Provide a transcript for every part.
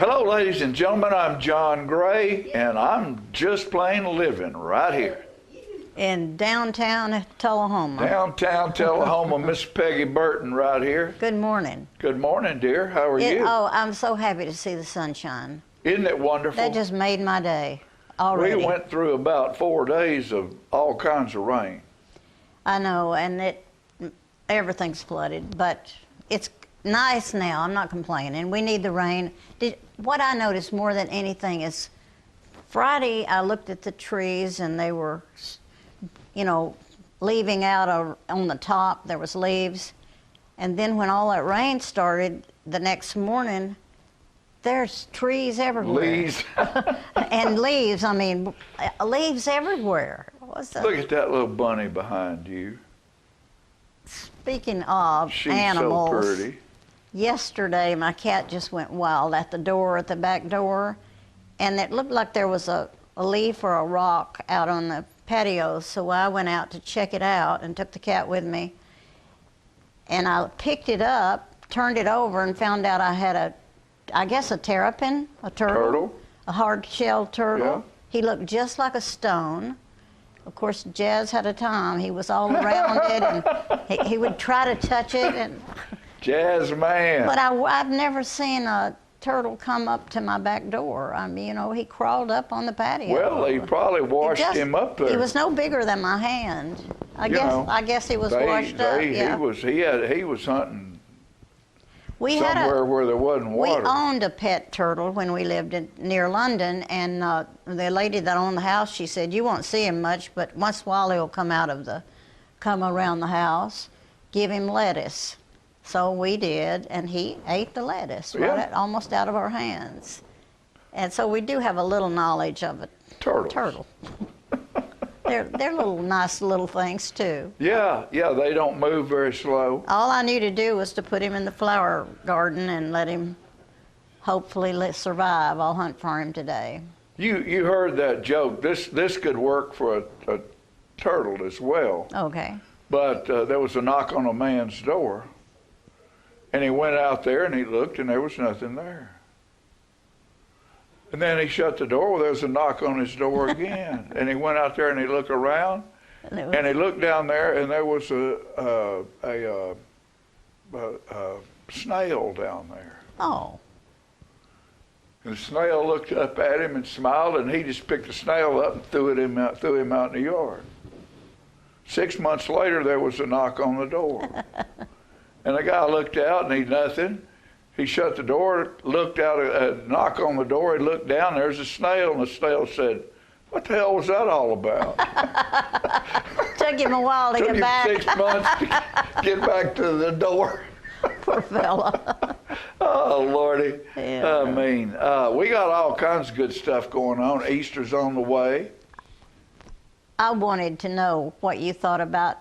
Hello, ladies and gentlemen. I'm John Gray, and I'm just plain living right here. In downtown Tullahoma. Downtown Tullahoma, Miss Peggy Burton right here. Good morning. Good morning, dear. How are you? Oh, I'm so happy to see the sunshine. Isn't it wonderful? That just made my day already. We went through about 4 days of all kinds of rain. I know, and everything's flooded, but it's nice now. I'm not complaining. We need the rain. What I noticed more than anything is Friday I looked at the trees and they were, leaving out on the top. There was leaves. And then when all that rain started the next morning, there's trees everywhere. Leaves. And leaves, leaves everywhere. Look at that little bunny behind you. Speaking of She's animals, so pretty. Yesterday my cat just went wild at the back door, and it looked like there was a leaf or a rock out on the patio, so I went out to check it out and took the cat with me. And I picked it up, turned it over, and found out I had I guess a terrapin, a turtle. A hard-shelled turtle. Yeah. He looked just like a stone. Of course, Jazz had a time. He was all around it, and he would try to touch it. And Jazz man. But I've never seen a turtle come up to my back door. He crawled up on the patio. Well, they probably washed him up there. He was no bigger than my hand. I guess he was washed up. Yeah. He was hunting We somewhere where there wasn't water. We owned a pet turtle when we lived near London, and the lady that owned the house, she said, you won't see him much, but once in a while he'll come around the house, give him lettuce. So we did, and he ate the lettuce almost out of our hands. And so we do have a little knowledge of a turtle. They're little nice little things too. Yeah, they don't move very slow. All I knew to do was to put him in the flower garden and let him hopefully survive. I'll hunt for him today. You heard that joke. This could work for a turtle as well. Okay. But there was a knock on a man's door, and he went out there and he looked, and there was nothing there. And then he shut the door. Well, there was a knock on his door again. And he went out there and he looked around, and he looked down there, and there was a snail down there. Oh. And the snail looked up at him and smiled, and he just picked the snail up and threw him out in the yard. 6 months later, there was a knock on the door. And the guy looked out, and nothing. He shut the door, looked out, a knock on the door, he looked down, there's a snail, and the snail said, what the hell was that all about? Took him a while to get back. Took him 6 months to get back to the door. Poor fella. Oh, Lordy. Yeah. We got all kinds of good stuff going on. Easter's on the way. I wanted to know what you thought about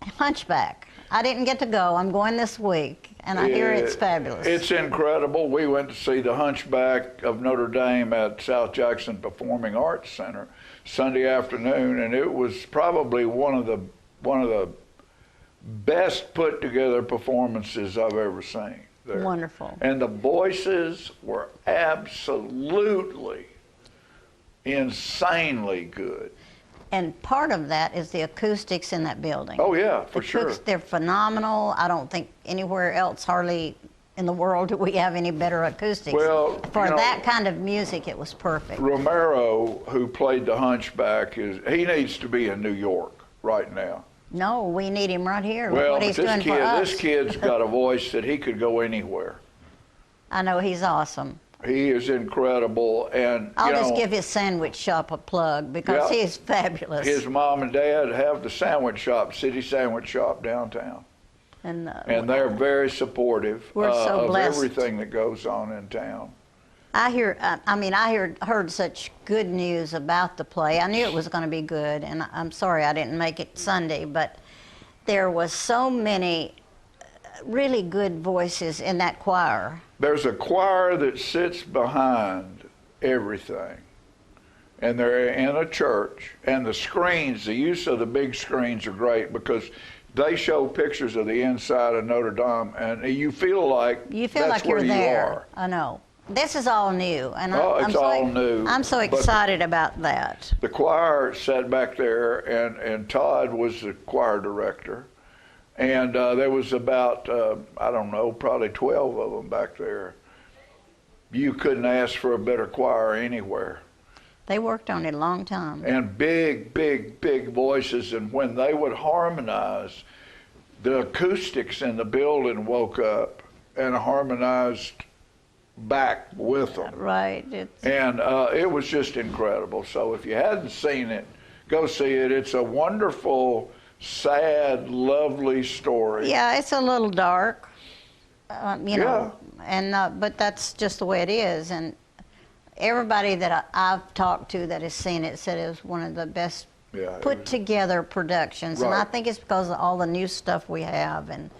Hunchback. I didn't get to go. I'm going this week, and I hear it's fabulous. It's incredible. We went to see the Hunchback of Notre Dame at South Jackson Performing Arts Center Sunday afternoon, and it was probably one of the best put together performances I've ever seen there. Wonderful. And the voices were absolutely insanely good. And part of that is the acoustics in that building. Oh, yeah, for sure. They're phenomenal. I don't think anywhere else hardly in the world do we have any better acoustics. Well, for that kind of music, it was perfect. Romero, who played the Hunchback, he needs to be in New York right now. No, we need him right here. Well, what he's doing for us. This kid's got a voice that he could go anywhere. I know, he's awesome. He is incredible, and I'll just give his sandwich shop a plug because he's fabulous. His mom and dad have the sandwich shop, City Sandwich Shop downtown, and they're very supportive of everything that goes on in town. I heard such good news about the play. I knew it was going to be good, and I'm sorry I didn't make it Sunday, but there was so many really good voices in that choir. There's a choir that sits behind everything, and they're in a church, and the use of the big screens are great because they show pictures of the inside of Notre Dame, and you feel like you're there. I know. this is all new, and Oh, it's all new, I'm so but- excited about that. The choir sat back there, and Todd was the choir director. And there was about, I don't know, probably 12 of them back there. You couldn't ask for a better choir anywhere. They worked on it a long time. And big, big, big voices. And when they would harmonize, the acoustics in the building woke up and harmonized back with them. Right. And it was just incredible. So if you hadn't seen it, go see it. It's a wonderful, sad, lovely story. Yeah, it's a little dark, you know, and but that's just the way it is. And everybody that I've talked to that has seen it said it was one of the best put together productions. Right. And I think it's because of all the new stuff we have. And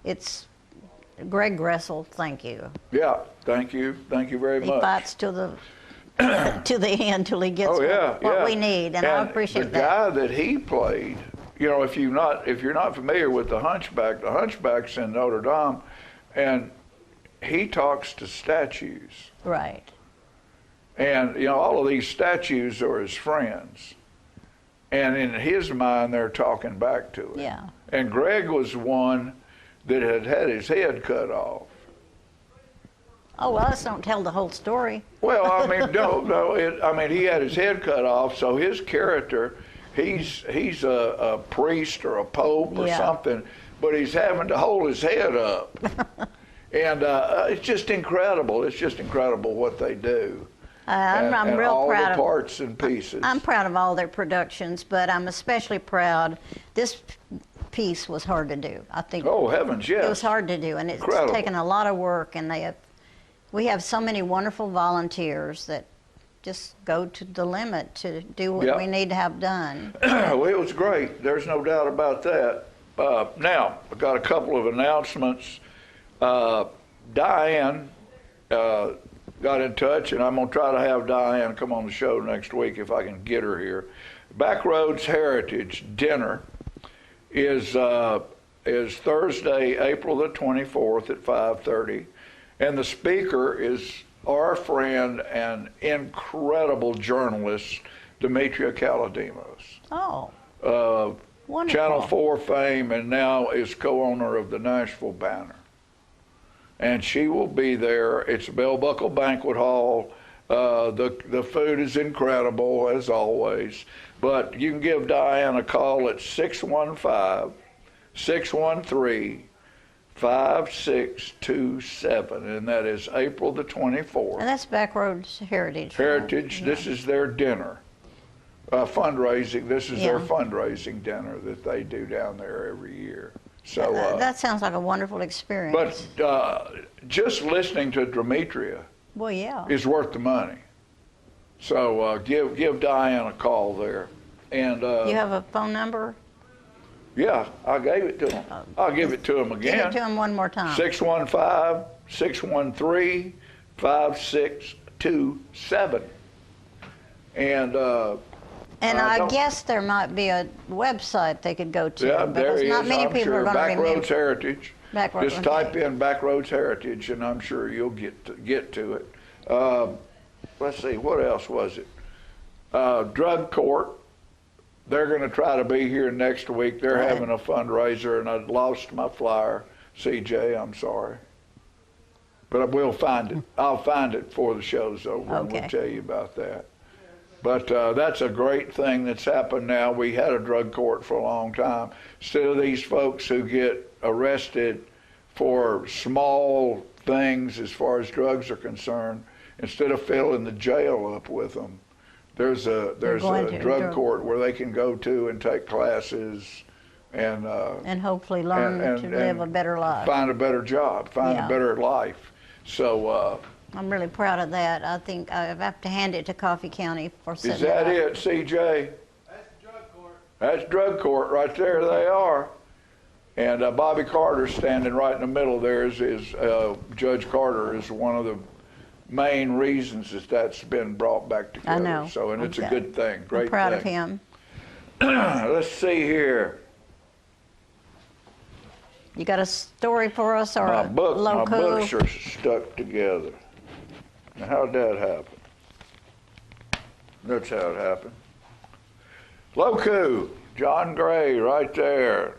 it's Greg Gressel, thank you. Yeah, thank you very much. He fights to the to the end till he gets what we need, and I appreciate that. The guy that he played, you know, if you're not familiar with the Hunchback's in Notre Dame, and he talks to statues. Right. And you know, all of these statues are his friends, and in his mind, they're talking back to him. Yeah. And Greg was one that had had his head cut off. Oh, well, let's don't tell the whole story. Well, I mean, I mean, he had his head cut off, so his character, he's a priest or a pope or something, but he's having to hold his head up. And it's just incredible. It's just incredible what they do. I'm real all proud the of parts and pieces. I'm proud of all their productions, but I'm especially proud. This piece was hard to do. I think. Oh heavens, yes. It was hard to do, and it's Incredible. taken a lot of work. And we have so many wonderful volunteers that just go to the limit to do what we need to have done. Well, it was great. There's no doubt about that. Now, I've got a couple of announcements. Diane got in touch, and I'm going to try to have Diane come on the show next week if I can get her here. Backroads Heritage Dinner is Thursday, April the 24th at 5:30, and the speaker is our friend and incredible journalist, Demetria Kaladimos. Oh, wonderful. Channel 4 fame, and now is co-owner of the Nashville Banner. And she will be there. It's Bell Buckle Banquet Hall. The food is incredible, as always. But you can give Diane a call at 615-613-5627, and that is April the 24th. And that's Backroads Heritage. Heritage, this is their dinner. Fundraising, this is their fundraising dinner that they do down there every year. So that sounds like a wonderful experience. But just listening to Demetria is worth the money. So give Diane a call there. And you have a phone number? Yeah, I gave it to him. I'll give it to him again. Give it to him one more time. 615-613-5627. And I guess there might be a website they could go to. Yeah, there because is. not many I'm people sure. are going to remember. Backroads Heritage. Backroads. Just type in Backroads Heritage, and I'm sure you'll get to it. Let's see, what else was it? Drug Court. They're going to try to be here next week. They're having a fundraiser, and I lost my flyer. CJ, I'm sorry. But I will find it. I'll find it before the show's over, and we'll tell you about that. But that's a great thing that's happened now. We had a drug court for a long time. Instead of these folks who get arrested for small things as far as drugs are concerned, instead of filling the jail up with them, there's a drug court where they can go to and take classes and hopefully learn to live a better life. Find a better job, find a better life. So I'm really proud of that. I think I have to hand it to Coffee County for setting Is that it, CJ? That's drug court. That's drug court right there. They are. And Bobby Carter's standing right in the middle there. Judge Carter is one of the main reasons that's been brought back together. I know. So, and it's a good thing. Great I'm proud thing. of him. Let's see here. You got a story for us or My a loco? books are stuck together. Now, how'd that happen? That's how it happened. Loku, John Gray, right there.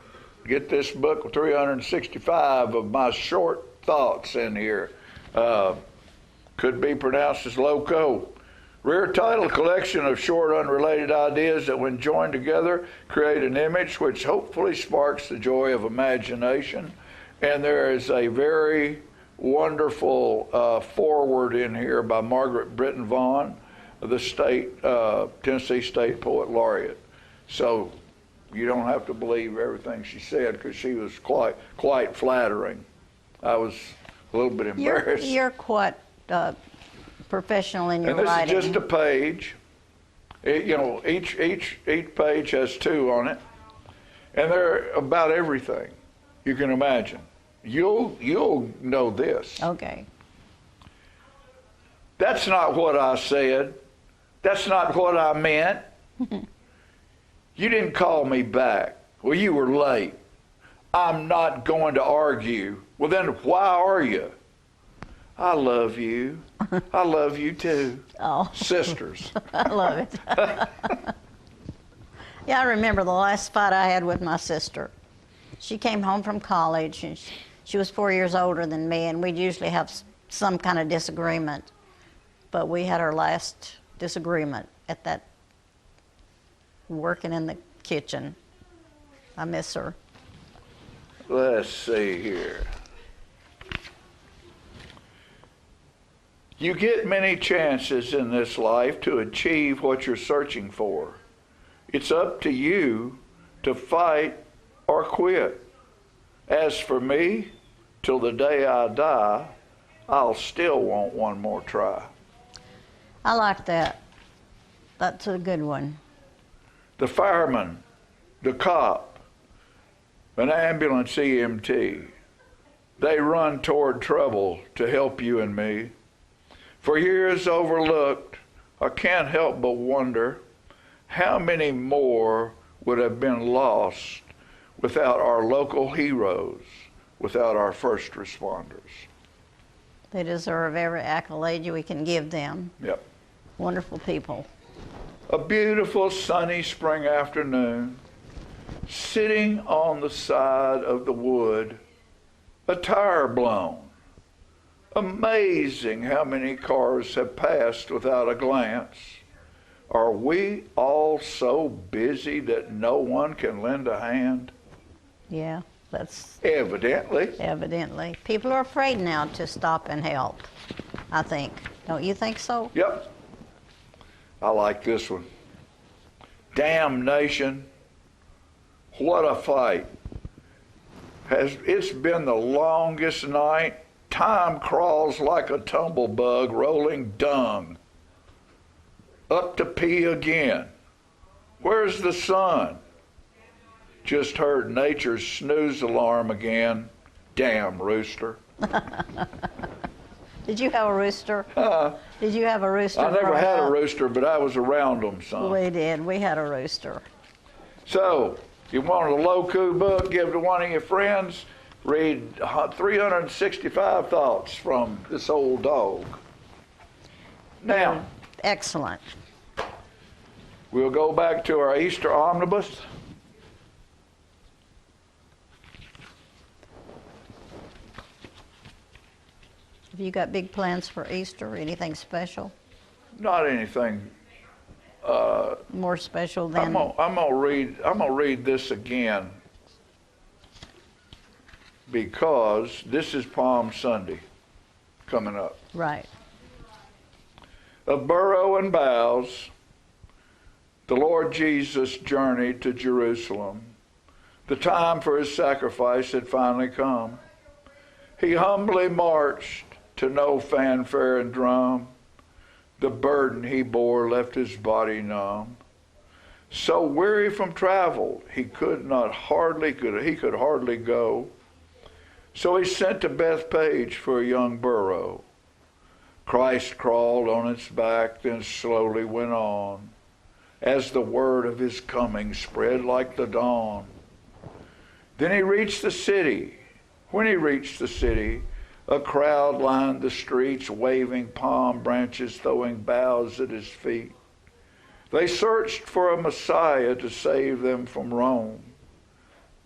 Get this book with 365 of my short thoughts in here. Could be pronounced as Loco. Rare title, collection of short unrelated ideas that when joined together create an image which hopefully sparks the joy of imagination. And there is a very wonderful foreword in here by Margaret Britton Vaughn, the Tennessee State Poet Laureate. So you don't have to believe everything she said, because she was quite flattering. I was a little bit embarrassed. You're quite professional in your and this writing. is just a page. Each page has two on it, and they're about everything you can imagine. You'll know this. Okay. That's not what I said. That's not what I meant. You didn't call me back. Well, you were late. I'm not going to argue. Well, then why are you? I love you. I love you too. Oh. Sisters. I love it. Yeah, I remember the last fight I had with my sister. She came home from college, and she was 4 years older than me, and we'd usually have some kind of disagreement. But we had our last disagreement at that working in the kitchen. I miss her. Let's see here. You get many chances in this life to achieve what you're searching for. It's up to you to fight or quit. As for me, till the day I die, I'll still want one more try. I like that. That's a good one. The fireman, the cop, an ambulance EMT, they run toward trouble to help you and me. For years overlooked, I can't help but wonder how many more would have been lost without our local heroes, without our first responders. They deserve every accolade we can give them. Yep. Wonderful people. A beautiful sunny spring afternoon, sitting on the side of the wood, a tire blown. Amazing how many cars have passed without a glance. Are we all so busy that no one can lend a hand? Yeah, that's Evidently. People are afraid now to stop and help, I think. Don't you think so? Yep. I like this one. Damnation. What a fight. It's been the longest night. Time crawls like a tumblebug rolling dung. Up to pee again. Where's the sun? Just heard nature's snooze alarm again. Damn rooster. Did you have a rooster? Did you have a rooster? I never growing had a up? rooster, but I was around them some. We did. We had a rooster. So, you want a Loku book, give it to one of your friends, read 365 thoughts from this old dog. Now, Excellent. we'll go back to our Easter omnibus. Have you got big plans for Easter? Anything special? Not anything. More special I'm than... gonna read this again, because this is Palm Sunday coming up. Right. Of burrow and boughs, the Lord Jesus journeyed to Jerusalem. The time for his sacrifice had finally come. He humbly marched to no fanfare and drum. The burden he bore left his body numb. So weary from travel, he could hardly go. So he sent to Bethpage for a young burro. Christ crawled on its back, then slowly went on, as the word of his coming spread like the dawn. Then he reached the city. When he reached the city, A crowd lined the streets, waving palm branches, throwing boughs at his feet. They searched for a Messiah to save them from Rome,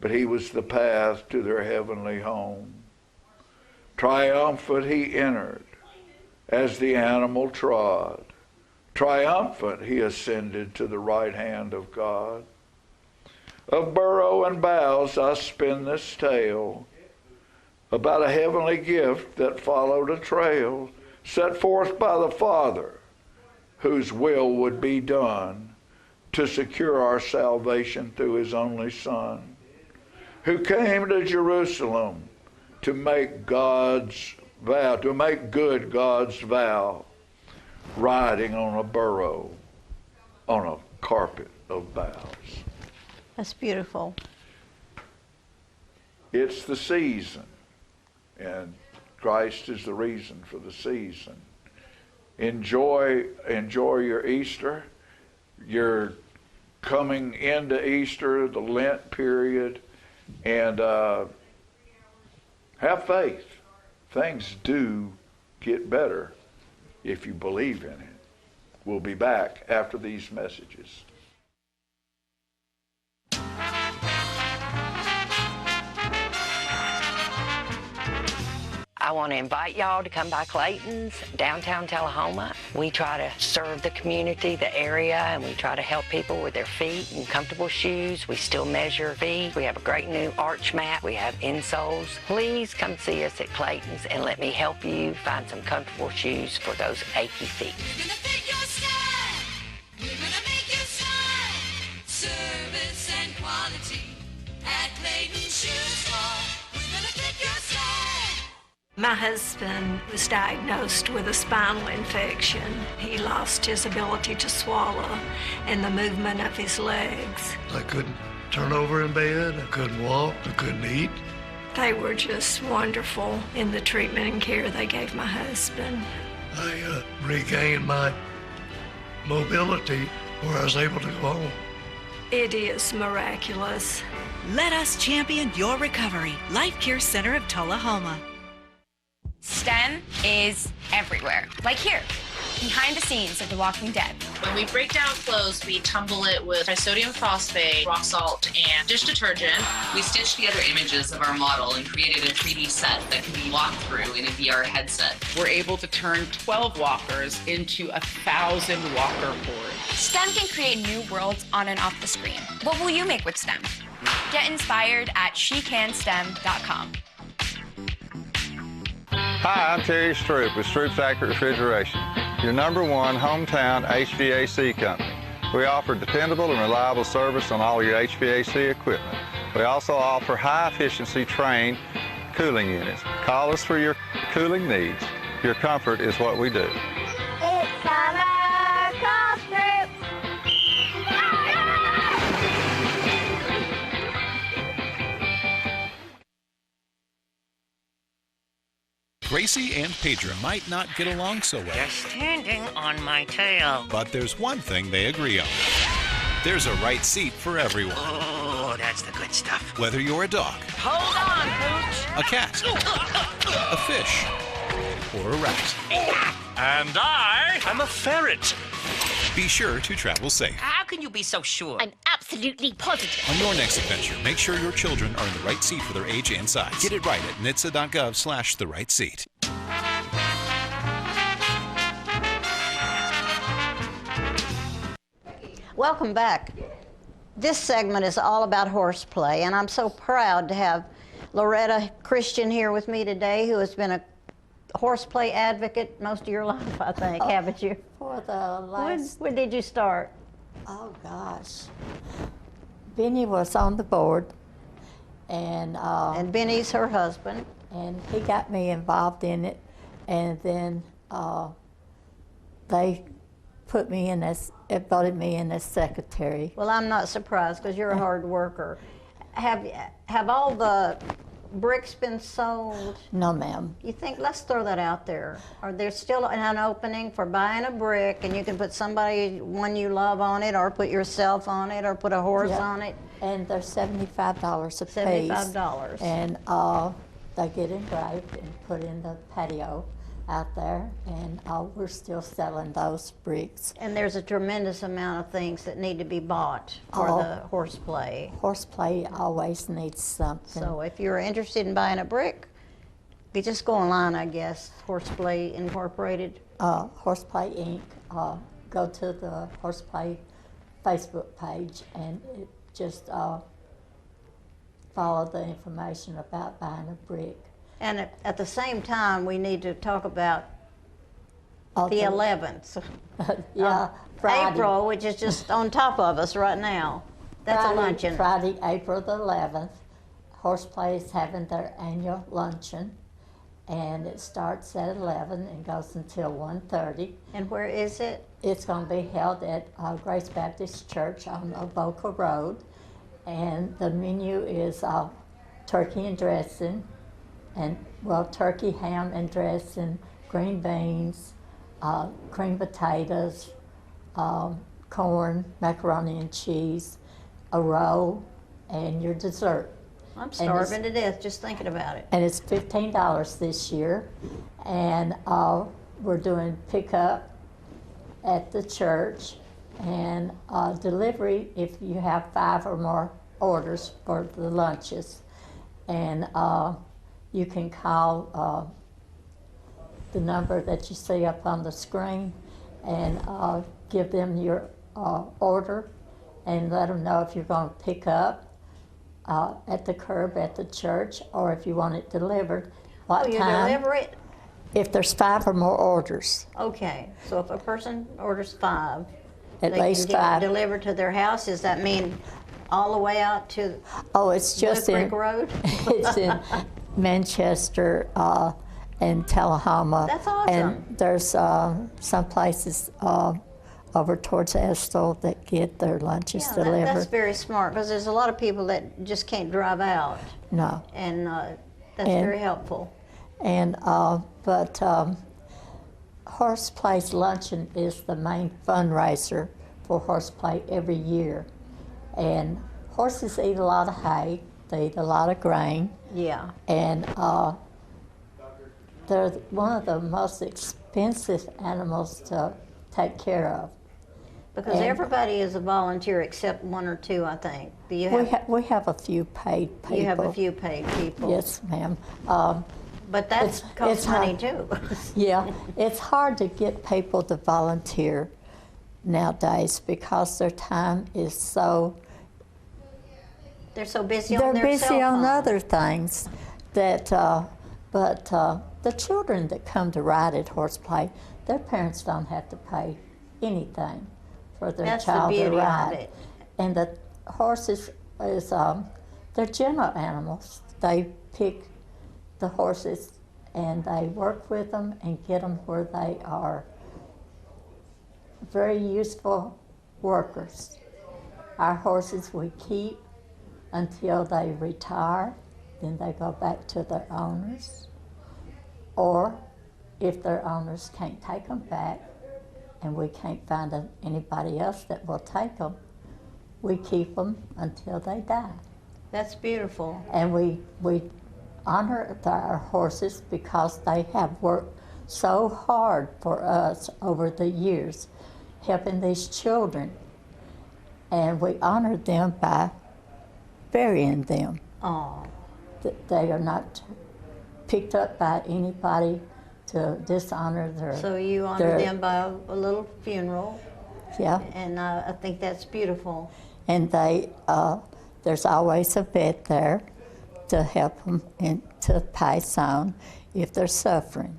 but he was the path to their heavenly home. Triumphant he entered as the animal trod. Triumphant he ascended to the right hand of God. Of burrow and boughs I spin this tale about a heavenly gift that followed a trail set forth by the Father, whose will would be done to secure our salvation through his only Son, who came to Jerusalem to make God's vow, to make good God's vow, riding on a burrow, on a carpet of boughs. That's beautiful. It's the season, and Christ is the reason for the season. Enjoy your Easter. You're coming into Easter, the Lent period, and have faith. Things do get better if you believe in it. We'll be back after these messages. I want to invite y'all to come by Clayton's, downtown Tullahoma. We try to serve the community, the area, and we try to help people with their feet and comfortable shoes. We still measure feet. We have a great new arch mat. We have insoles. Please come see us at Clayton's and let me help you find some comfortable shoes for those achy feet. We're gonna fit your style. We're gonna make you shine. Service and quality at Clayton's Shoe Store. We're gonna fit your style. My husband was diagnosed with a spinal infection. He lost his ability to swallow and the movement of his legs. I couldn't turn over in bed, I couldn't walk, I couldn't eat. They were just wonderful in the treatment and care they gave my husband. I regained my mobility where I was able to go home. It is miraculous. Let us champion your recovery. Life Care Center of Tullahoma. STEM is everywhere, like here, behind the scenes of The Walking Dead. When we break down clothes, we tumble it with trisodium phosphate, rock salt, and dish detergent. We stitched together images of our model and created a 3D set that can be walked through in a VR headset. We're able to turn 12 walkers into 1,000 walker boards. STEM can create new worlds on and off the screen. What will you make with STEM? Get inspired at shecanstem.com. Hi, I'm Terry Stroop with Stroop's Accurate Refrigeration, your #1 hometown HVAC company. We offer dependable and reliable service on all your HVAC equipment. We also offer high-efficiency trained cooling units. Call us for your cooling needs. Your comfort is what we do. It's summer call Stroop. Gracie and Pedro might not get along so well. They're standing on my tail. But there's one thing they agree on. There's a right seat for everyone. Oh, that's the good stuff. Whether you're a dog, Hold on, Pooch. a cat, a fish, or a rat. And I'm a ferret. Be sure to travel safe. How can you be so sure? I'm absolutely positive. On your next adventure, make sure your children are in the right seat for their age and size. Get it right at nhtsa.gov/the right seat. Welcome back. This segment is all about horseplay, and I'm so proud to have Loretta Christian here with me today, who has been a horseplay advocate most of your life, I think, haven't you? For the last... When did you start? Oh, gosh. Benny was on the board, and Benny's her husband. And he got me involved in it, and then they put me in as, voted me in as secretary. Well, I'm not surprised, because you're a hard worker. Have all the bricks been sold? No, ma'am. You think, let's throw that out there. Are there still an opening for buying a brick, and you can put somebody, one you love on it, or put yourself on it, or put a horse on it? And they're $75 a piece. $75. And they get engraved and put in the patio out there, and we're still selling those bricks. And there's a tremendous amount of things that need to be bought for the horseplay. Horseplay always needs something. So if you're interested in buying a brick, you just go online, I guess, Horseplay Incorporated. Horseplay Inc. Go to the Horseplay Facebook page and just follow the information about buying a brick. And at the same time, we need to talk about the 11th. Yeah, Friday. April, which is just on top of us right now. That's a luncheon. Friday, April the 11th. Horseplay is having their annual luncheon, and it starts at 11 and goes until 1:30. And where is it? It's going to be held at Grace Baptist Church on Avoca Road, and the menu is turkey and dressing, and turkey, ham and dressing, green beans, cream potatoes, corn, macaroni and cheese, a roll, and your dessert. I'm starving to death just thinking about it. And it's $15 this year, and we're doing pickup at the church and delivery if you have 5 or more orders for the lunches. And you can call the number that you see up on the screen and give them your order and let them know if you're going to pick up at the curb at the church or if you want it delivered. What you time? deliver it? If there's 5 or more orders. Okay, so if a person orders 5, At they least can get 5. it delivered to their house. Does that mean all the way out to It's just Blue Creek Road? It's in Manchester and Tullahoma. That's awesome. And there's some places over towards Estill that get their lunches delivered. That's very smart because there's a lot of people that just can't drive out. No. And that's very helpful. And but Horseplay's luncheon is the main fundraiser for Horseplay every year. And horses eat a lot of hay, they eat a lot of grain. Yeah. And they're one of the most expensive animals to take care of. Because everybody is a volunteer except 1 or 2, I think. Do you have? We have a few paid people. You have a few paid people. Yes, ma'am. But that costs money too. Yeah, it's hard to get people to volunteer nowadays because their time is so. They're so busy They're on their busy cell on phone. other things that, but the children that come to ride at Horseplay, their parents don't have to pay anything for their That's the child to beauty of ride. it. And the horses is they're gentle animals. They pick the horses and they work with them and get them where they are very useful workers. Our horses we keep until they retire, then they go back to their owners. Or if their owners can't take them back and we can't find anybody else that will take them, we keep them until they die. That's beautiful. And we honor our horses because they have worked so hard for us over the years, helping these children. And we honor them by burying them. Oh. They are not picked up by anybody to dishonor their. So you honor them by a little funeral. Yeah. And I think that's beautiful. And they, there's always a vet there to help them and to pass on if they're suffering.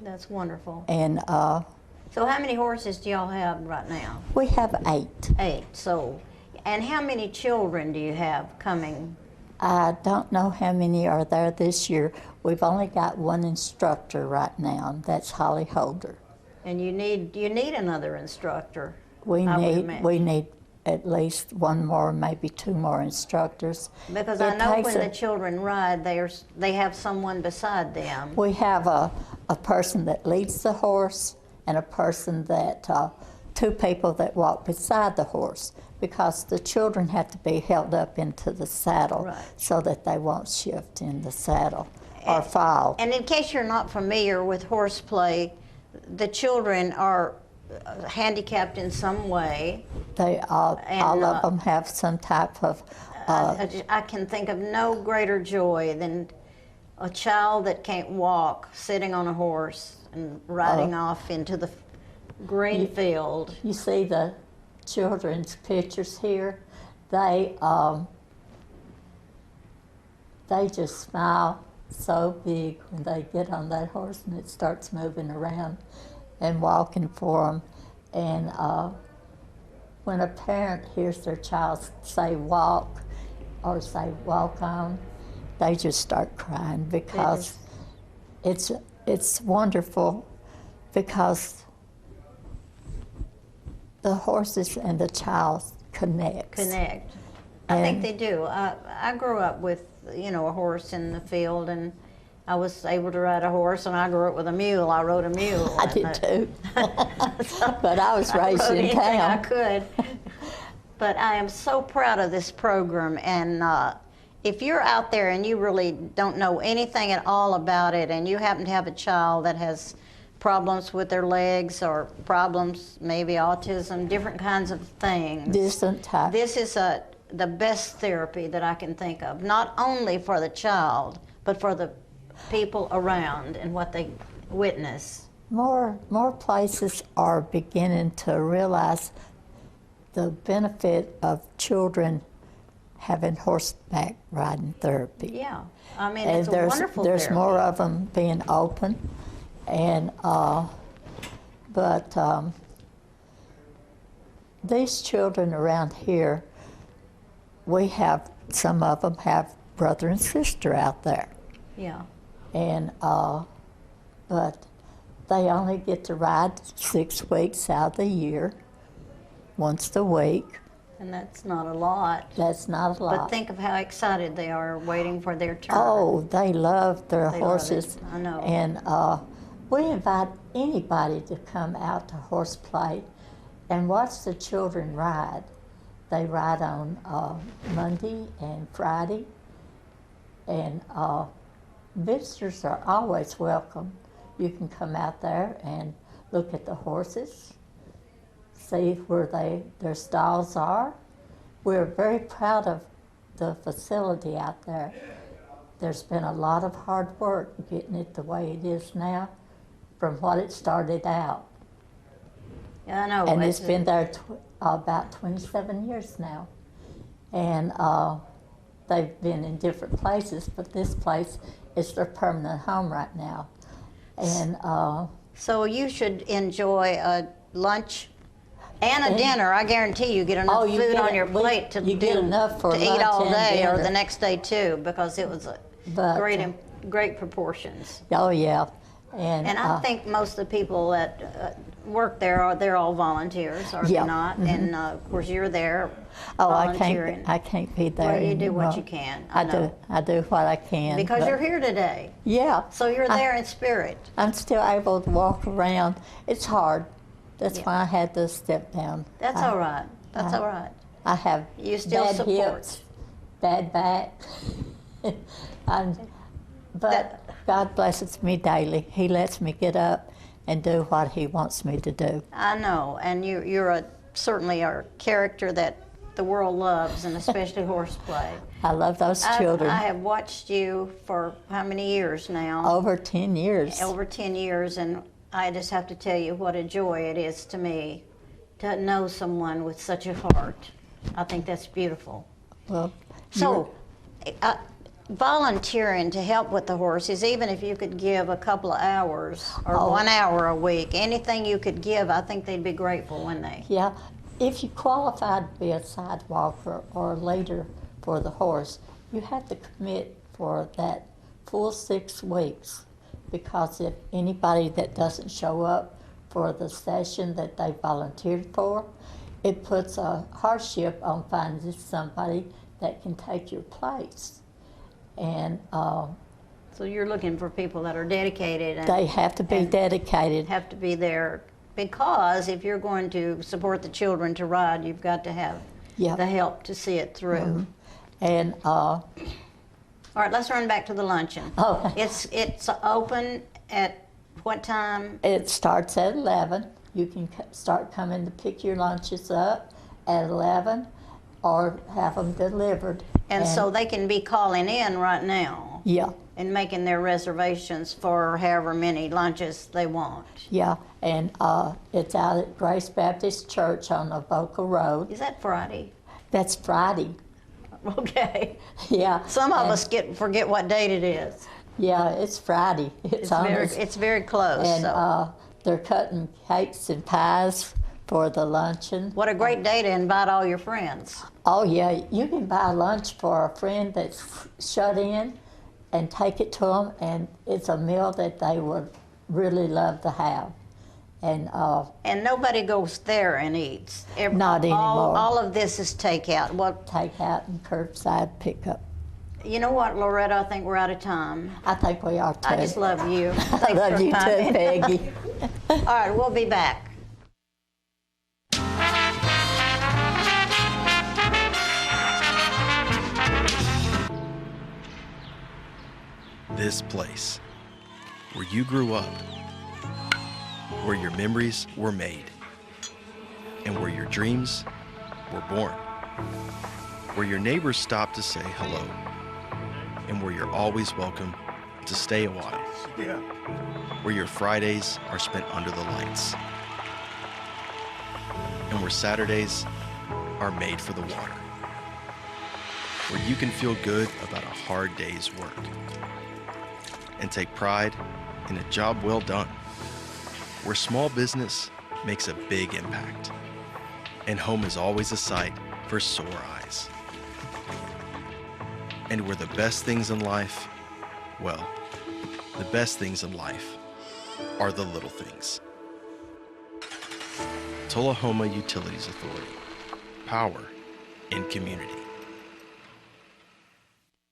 That's wonderful. And so how many horses do y'all have right now? we have 8. 8. So, and how many children do you have coming? I don't know how many are there this year. We've only got 1 instructor right now, and that's Holly Holder. And you need another instructor. We I would need imagine. at least 1 more, maybe 2 more instructors. Because It I know takes when the children ride, they have someone beside them. We have a person that leads the horse and a person that, 2 people that walk beside the horse, because the children have to be held up into the saddle so that they won't shift in the saddle. or fall. And in case you're not familiar with horseplay, the children are handicapped in some way. They all of them have some type of. I can think of no greater joy than a child that can't walk sitting on a horse and riding off into the green field. You see the children's pictures here. They just smile so big when they get on that horse and it starts moving around and walking for them. And when a parent hears their child say walk or say walk on, they just start crying because it's wonderful, because the horses and the child connect. I think they do. I grew up with, a horse in the field, and I was able to ride a horse, and I grew up with a mule. I rode a mule. I did too. But I was raised I rode in anything town. I could. But I am so proud of this program, and if you're out there and you really don't know anything at all about it, and you happen to have a child that has problems with their legs or problems, maybe autism, different kinds of things. Different types. This is the best therapy that I can think of, not only for the child, but for the people around and what they witness. More places are beginning to realize the benefit of children having horseback riding therapy. Yeah, I mean, And it's a wonderful therapy. there's more of them being open, and but these children around here, some of them have brother and sister out there. Yeah. And but they only get to ride 6 weeks out of the year, once a week. And that's not a lot. That's not a lot. But think of how excited they are waiting for their turn. Oh, they love their They love horses. it. I know. And we invite anybody to come out to horseplay and watch the children ride. They ride on Monday and Friday, and visitors are always welcome. You can come out there and look at the horses, see where their stalls are. We're very proud of the facility out there. There's been a lot of hard work getting it the way it is now from what it started out. Yeah, I know. And it's been there about 27 years now. And they've been in different places, but this place is their permanent home right now. And so you should enjoy a lunch and a dinner. I guarantee you get enough food on your plate to get enough for to eat lunch all and day or dinner. the next day too, because it was great proportions. Oh yeah, and I think most of the people that work there they're all volunteers, are Yeah. they not? Mhm. And of course you're there. oh, volunteering. I can't be there. Well, you do what anymore. you can. I do what I can. Because but- you're here today. Yeah. So you're there in spirit. I'm still able to walk around. It's hard. That's Yeah. why I had to step down. That's all right. That's all right. I have You still bad support. hips, bad back. But God blesses me daily. He lets me get up and do what He wants me to do. I know, and you're certainly a character that the world loves, and especially horseplay. I love those children. I have watched you for how many years now? Over 10 years. Over 10 years, and I just have to tell you what a joy it is to me to know someone with such a heart. I think that's beautiful. Well, So, volunteering to help with the horses, even if you could give a couple of hours or 1 hour a week, anything you could give, I think they'd be grateful, wouldn't they? Yeah, if you qualified to be a sidewalker or a leader for the horse, you have to commit for that full 6 weeks, because if anybody that doesn't show up for the session that they volunteered for, it puts a hardship on finding somebody that can take your place. And so you're looking for people that are dedicated. And, they have to be dedicated. Have to be there, because if you're going to support the children to ride, you've got to have the help to see it through. And All right, let's run back to the luncheon. Okay. It's open at what time? It starts at 11. You can start coming to pick your lunches up at 11 or have them delivered. And so they can be calling in right now. Yeah. And making their reservations for however many lunches they want. Yeah, and it's out at Grace Baptist Church on Avoca Road. Is that Friday? That's Friday. Okay. Yeah. Some of us forget what date it is. Yeah, it's Friday. It's very close. And they're cutting cakes and pies for the luncheon. What a great day to invite all your friends. Oh yeah, you can buy lunch for a friend that's shut in and take it to them, and it's a meal that they would really love to have. And nobody goes there and eats. Not anymore. All of this is takeout. Takeout and curbside pickup. You know what, Loretta? I think we're out of time. I think we are too. I just love you. I love you too, Peggy. All right, we'll be back. This place, where you grew up, where your memories were made, and where your dreams were born, where your neighbors stop to say hello, and where you're always welcome to stay a while, where your Fridays are spent under the lights, and where Saturdays are made for the water, where you can feel good about a hard day's work and take pride in a job well done, where small business makes a big impact, and home is always a sight for sore eyes. And where the best things in life, well, the best things in life are the little things. Tullahoma Utilities Authority, power in community.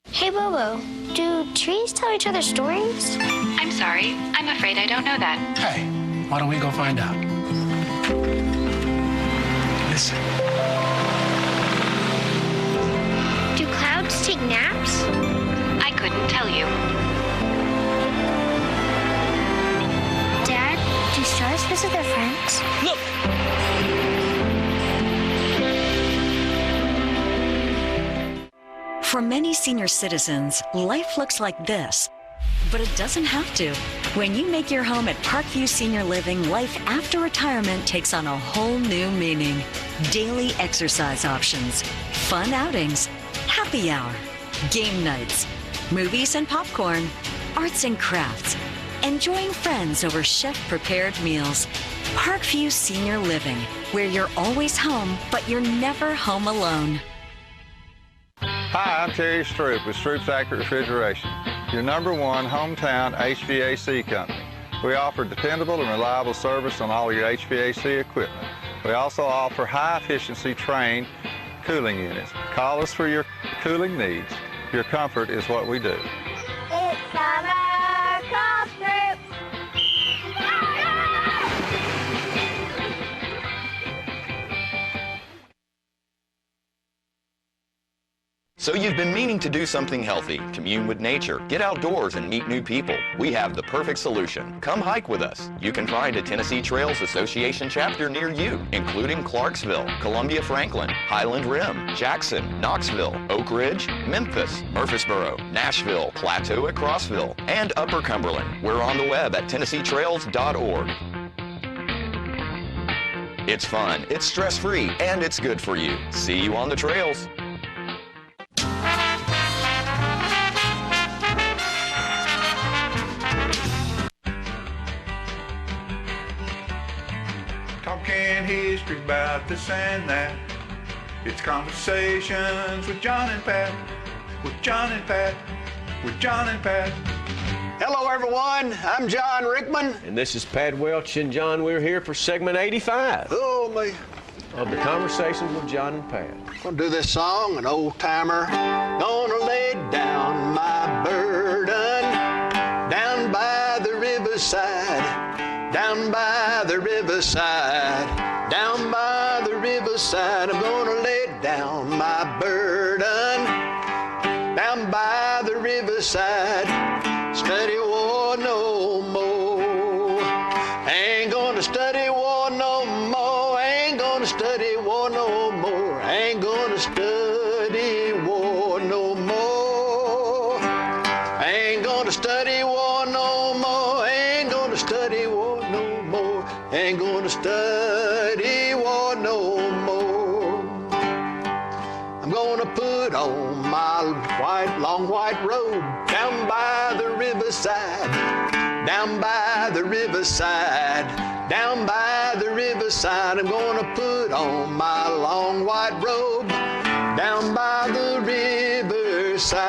Hey, Bobo, do trees tell each other stories? I'm sorry. I'm afraid I don't know that. Hey, why don't we go find out? Listen. Do clouds take naps? I couldn't tell you. Dad, do stars visit their friends? Look! For many senior citizens, life looks like this, but it doesn't have to. When you make your home at Parkview Senior Living, life after retirement takes on a whole new meaning. Daily exercise options, fun outings, happy hour, game nights, movies and popcorn, arts and crafts, enjoying friends over chef-prepared meals. Parkview Senior Living, where you're always home, but you're never home alone. Hi, I'm Terry Stroop with Stroop's Accurate Refrigeration, your #1 hometown HVAC company. We offer dependable and reliable service on all your HVAC equipment. We also offer high-efficiency trained cooling units. Call us for your cooling needs. Your comfort is what we do. It's summer call Stroop. So you've been meaning to do something healthy, commune with nature, get outdoors and meet new people. We have the perfect solution. Come hike with us. You can find a Tennessee Trails Association chapter near you, including Clarksville, Columbia Franklin, Highland Rim, Jackson, Knoxville, Oak Ridge, Memphis, Murfreesboro, Nashville, Plateau at Crossville, and Upper Cumberland. We're on the web at TennesseeTrails.org. It's fun, it's stress-free, and it's good for you. See you on the trails. Talking history about this and that. It's conversations with John and Pat, with John and Pat, with John and Pat. Hello, everyone. I'm John Rickman. And this is Pat Welch and John. We're here for segment 85. Oh, me. Of the Conversations with John and Pat. Gonna do this song, an old timer. Gonna lay down my burden down by the riverside. Down by the riverside, down by the riverside, I'm gonna lay down my burden. Down by the riverside. riverside. Study war no more. Ain't gonna study war no more. Ain't gonna study war no more. Ain't gonna study war no more. Ain't gonna study war no more. Ain't gonna study war no more. Ain't gonna study war no more. I'm gonna put on my long white robe down by the riverside, down by the riverside, down by the riverside. I'm gonna put on my long white robe down by the riverside.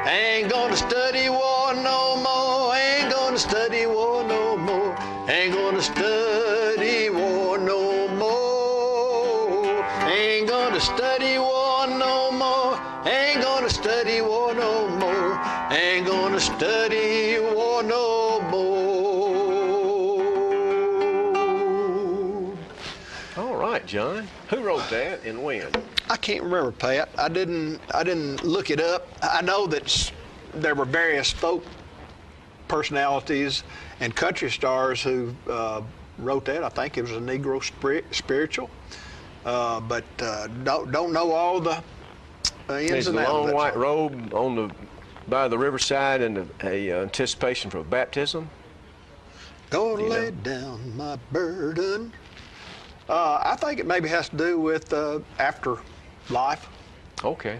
Ain't gonna study war no more. Ain't gonna study war no more. Ain't gonna study war no more. Ain't gonna study war no more. Ain't gonna study war no more. Ain't gonna study war no more. All right, John. Who wrote that and when? I can't remember, Pat. I didn't look it up. I know that there were various folk personalities and country stars who wrote that. I think it was a Negro spiritual, but don't know all the ins and outs. The long white robe by the riverside and a anticipation for baptism. Gonna lay down my burden. I think it maybe has to do with afterlife. Okay.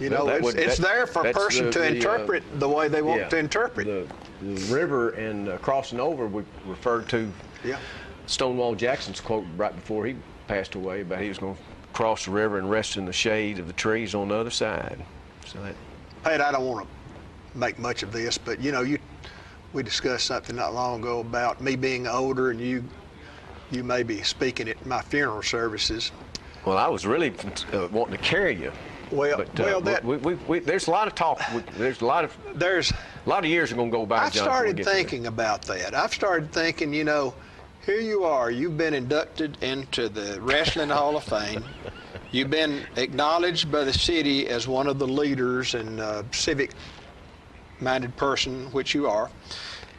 It's there for a person to interpret the way they want to interpret. The river and crossing over, we referred to Stonewall Jackson's quote right before he passed away about he was going to cross the river and rest in the shade of the trees on the other side. So that. Pat, I don't want to make much of this, but we discussed something not long ago about me being older and you may be speaking at my funeral services. Well, I was really wanting to carry you. There's a lot of talk. There's a lot of years are going to go by. I've started thinking about that. I've started thinking, here you are. You've been inducted into the Wrestling Hall of Fame. You've been acknowledged by the city as one of the leaders and civic-minded person, which you are.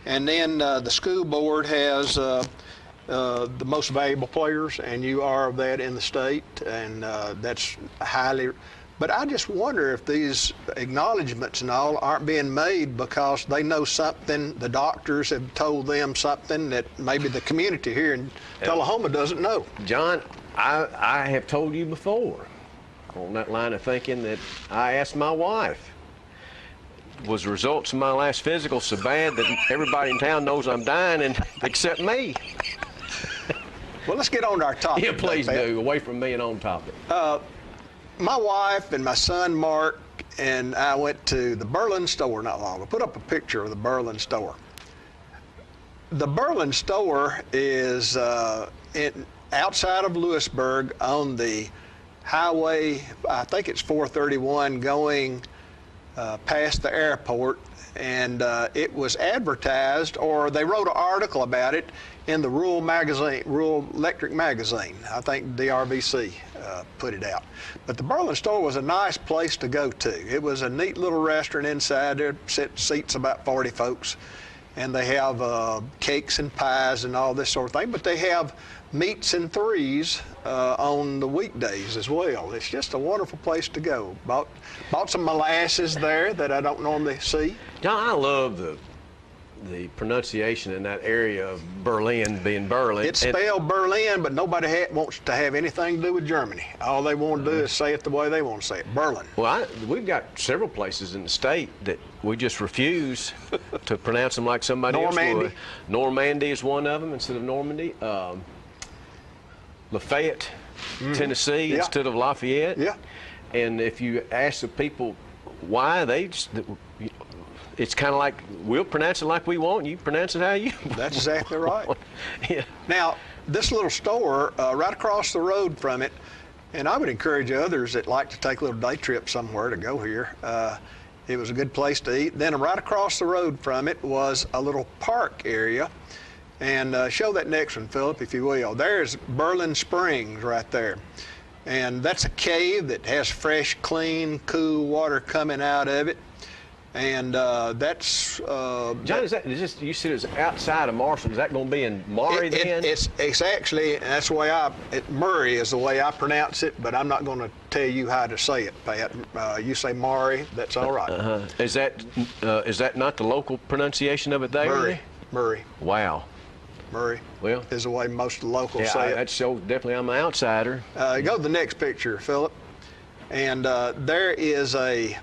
And then the school board has the most valuable players, and you are that in the state, and that's highly. But I just wonder if these acknowledgments and all aren't being made because they know something, the doctors have told them something that maybe the community here in Tullahoma doesn't know. John, I have told you before on that line of thinking that I asked my wife, was the results of my last physical so bad that everybody in town knows I'm dying and except me? Well, let's get on to our topic. Yeah, please do. Away from me and on topic. My wife and my son Mark and I went to the Berlin store not long ago. Put up a picture of the Berlin store. The Berlin store is outside of Lewisburg on the highway, I think it's 431, going past the airport. And it was advertised, or they wrote an article about it in the Rural Electric magazine. I think DRVC put it out. But the Berlin store was a nice place to go to. It was a neat little restaurant inside there, seats about 40 folks. And they have cakes and pies and all this sort of thing. But they have meats and threes on the weekdays as well. It's just a wonderful place to go. Bought some molasses there that I don't normally see. John, I love the pronunciation in that area of Berlin being Berlin. It's spelled Berlin, but nobody wants to have anything to do with Germany. All they want to do is say it the way they want to say it, Berlin. Well, we've got several places in the state that we just refuse to pronounce them like somebody else would. Normandy is one of them instead of Normandy. Lafayette, Tennessee instead of Lafayette. Yeah. And if you ask the people why, it's kind of like we'll pronounce it like we want, you pronounce it how you want. That's exactly right. Yeah. Now, this little store right across the road from it, and I would encourage others that like to take a little day trip somewhere to go here. It was a good place to eat. Then right across the road from it was a little park area. And show that next one, Philip, if you will. There's Berlin Springs right there. And that's a cave that has fresh, clean, cool water coming out of it. And that's... John, is this, you said it's outside of Marshall. Is that going to be in Maury then? It's actually, that's the way Murray is the way I pronounce it, but I'm not going to tell you how to say it, Pat. You say Maury, that's all right. Is that not the local pronunciation of it there? Murray. Wow. Murray. Well, is the way most of the locals say it. That shows definitely I'm an outsider. Go to the next picture, Philip. And there is a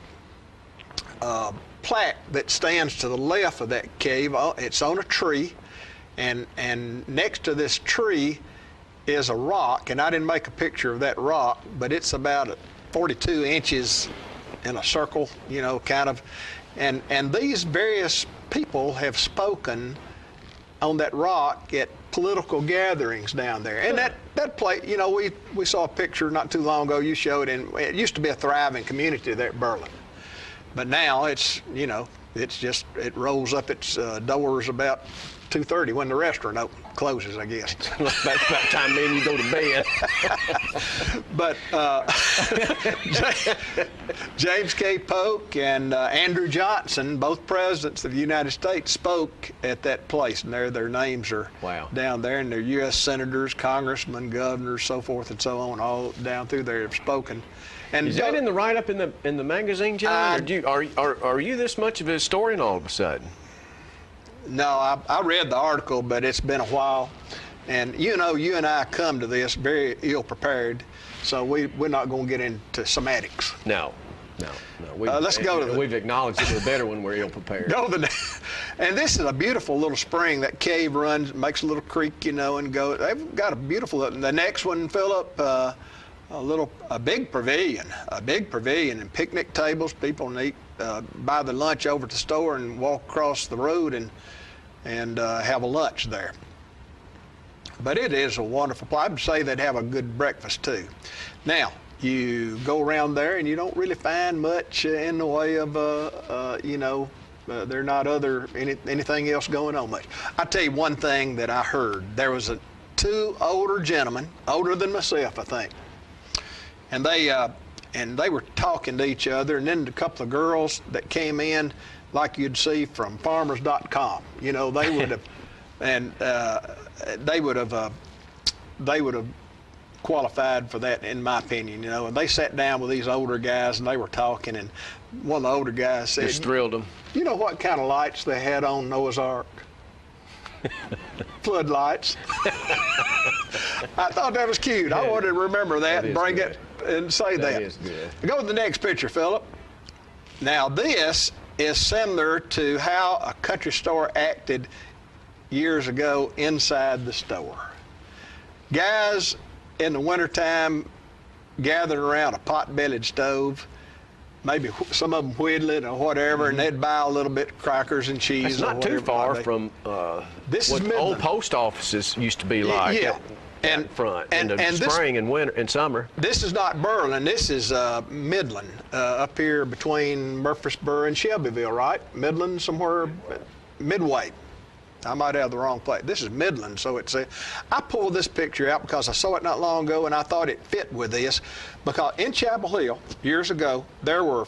plaque that stands to the left of that cave. It's on a tree, and next to this tree is a rock, and I didn't make a picture of that rock, but it's about 42 inches in a circle, you know, kind of. And these various people have spoken on that rock at political gatherings down there. And that place, you know, we saw a picture not too long ago you showed, and it used to be a thriving community there at Berlin. But now it's, you know, it's just, it rolls up its doors about 2:30 when the restaurant closes, I guess. That's about time me and you go to bed. But James K. Polk and Andrew Johnson, both presidents of the United States, spoke at that place, and their names are down there, and they're U.S. senators, congressmen, governors, so forth and so on, all down through there have spoken. And is that in the write-up in the magazine, John? Are you this much of a historian all of a sudden? No, I read the article, but it's been a while. And you know, you and I come to this very ill-prepared, so we're not going to get into semantics. No. Let's go to we've acknowledged that we're better when we're ill-prepared. And this is a beautiful little spring. That cave runs, makes a little creek, you know, and go. They've got a beautiful. The next one, Philip, a big pavilion, and picnic tables. People can eat, buy the lunch over at the store and walk across the road and have a lunch there. But it is a wonderful place. I would say they'd have a good breakfast too. Now, you go around there and you don't really find much in the way of, there not anything else going on much. I'll tell you one thing that I heard. There was two older gentlemen, older than myself, I think. And they were talking to each other, and then a couple of girls that came in like you'd see from farmers.com. You know, they would have, and they would have qualified for that, in my opinion, you know. And they sat down with these older guys, and they were talking, and one of the older guys said, just thrilled them. You know what kind of lights they had on Noah's Ark? Floodlights. I thought that was cute. I wanted to remember that and bring it and say that. That is good. Go to the next picture, Philip. Now, this is similar to how a country store acted years ago inside the store. Guys in the wintertime gathered around a pot-bellied stove, maybe some of them whittling or whatever, and they'd buy a little bit of crackers and cheese. It's not too far from this what is old post offices used to be like. Yeah. And front in the spring and winter and summer. This is not Berlin. This is Midland, up here between Murfreesboro and Shelbyville, right? Midland, somewhere midway. I might have the wrong place. This is Midland, so it's I pulled this picture out because I saw it not long ago, and I thought it fit with this, because in Chapel Hill years ago there were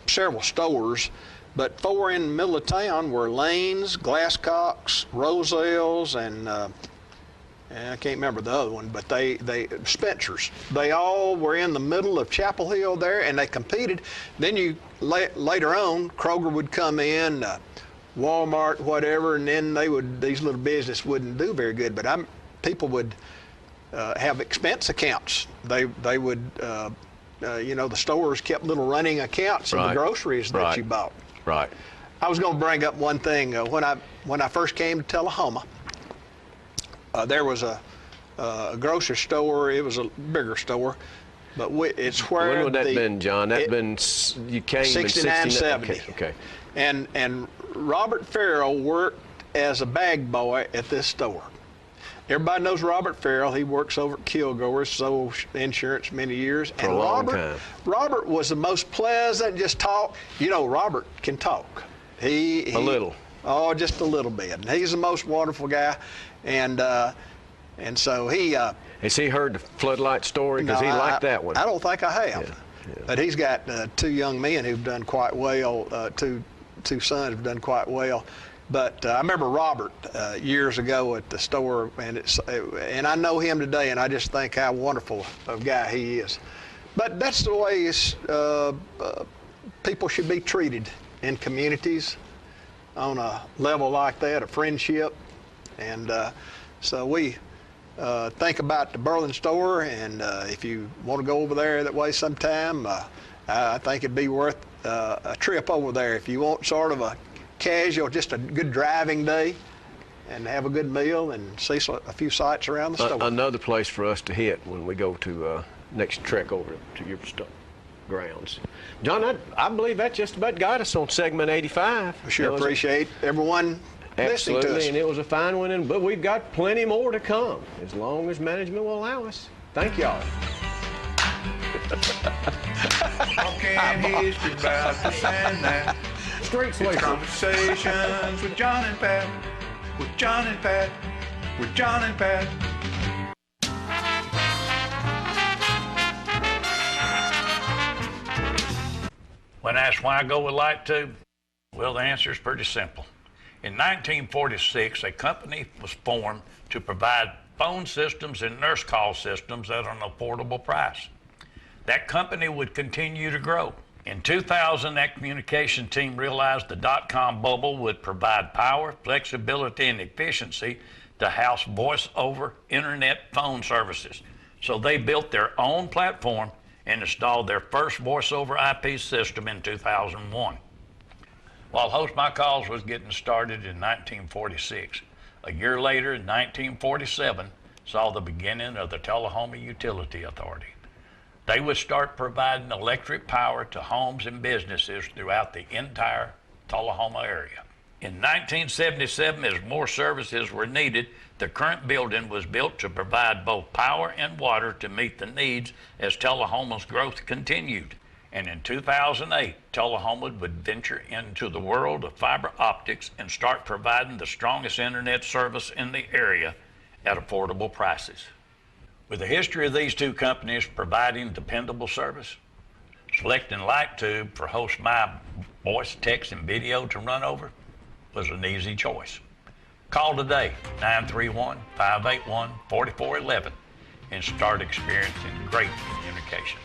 several stores, but 4 in the middle of town were Lane's, Glasscock's, Roselle's, and I can't remember the other one, but they Spencer's. They all were in the middle of Chapel Hill there, and they competed. Then later on, Kroger would come in, Walmart, whatever, and then these little businesses wouldn't do very good. But people would have expense accounts. They would, the stores kept little running accounts of the groceries that you bought. Right. I was going to bring up one thing. When I first came to Tullahoma, there was a grocery store. It was a bigger store, but it's where. When would that been, John? That been you came 69, 70. Okay. And Robert Farrell worked as a bag boy at this store. Everybody knows Robert Farrell. He works over at Kilgore's, sold insurance many years. For a long time. Robert was the most pleasant, just talk. You know, Robert can talk. He a little. Oh, just a little bit. And he's the most wonderful guy. And And so he... Has he heard the floodlight story? Because he liked that one. I don't think I have. But he's got 2 young men who've done quite well, two sons have done quite well. But I remember Robert years ago at the store, and I know him today, and I just think how wonderful of a guy he is. But that's the way people should be treated in communities on a level like that, a friendship. And so we think about the Berlin store, and if you want to go over there that way sometime, I think it'd be worth a trip over there. If you want sort of a casual, just a good driving day, and have a good meal and see a few sights around the store. Another place for us to hit when we go to next trek over to your grounds. John, I believe that just about got us on segment 85. I sure appreciate everyone listening to us. Absolutely, and it was a fine one, but we've got plenty more to come, as long as management will allow us. Thank y'all. Talking history about the Sandman. Street It's sweeper. Conversations with John and Pat. With John and Pat. With John and Pat. When asked why I go with light tube, well, the answer is pretty simple. In 1946, a company was formed to provide phone systems and nurse call systems at an affordable price. That company would continue to grow. In 2000, that communication team realized the dot-com bubble would provide power, flexibility, and efficiency to house voice-over internet phone services. So they built their own platform and installed their first voice-over IP system in 2001. While Host My Calls was getting started in 1946, a year later, in 1947, saw the beginning of the Tullahoma Utility Authority. They would start providing electric power to homes and businesses throughout the entire Tullahoma area. In 1977, as more services were needed, the current building was built to provide both power and water to meet the needs as Tullahoma's growth continued. And in 2008, Tullahoma would venture into the world of fiber optics and start providing the strongest internet service in the area at affordable prices. With the history of these two companies providing dependable service, selecting Light Tube for Host My voice, text, and video to run over was an easy choice. Call today, 931-581-4411, and start experiencing great communications.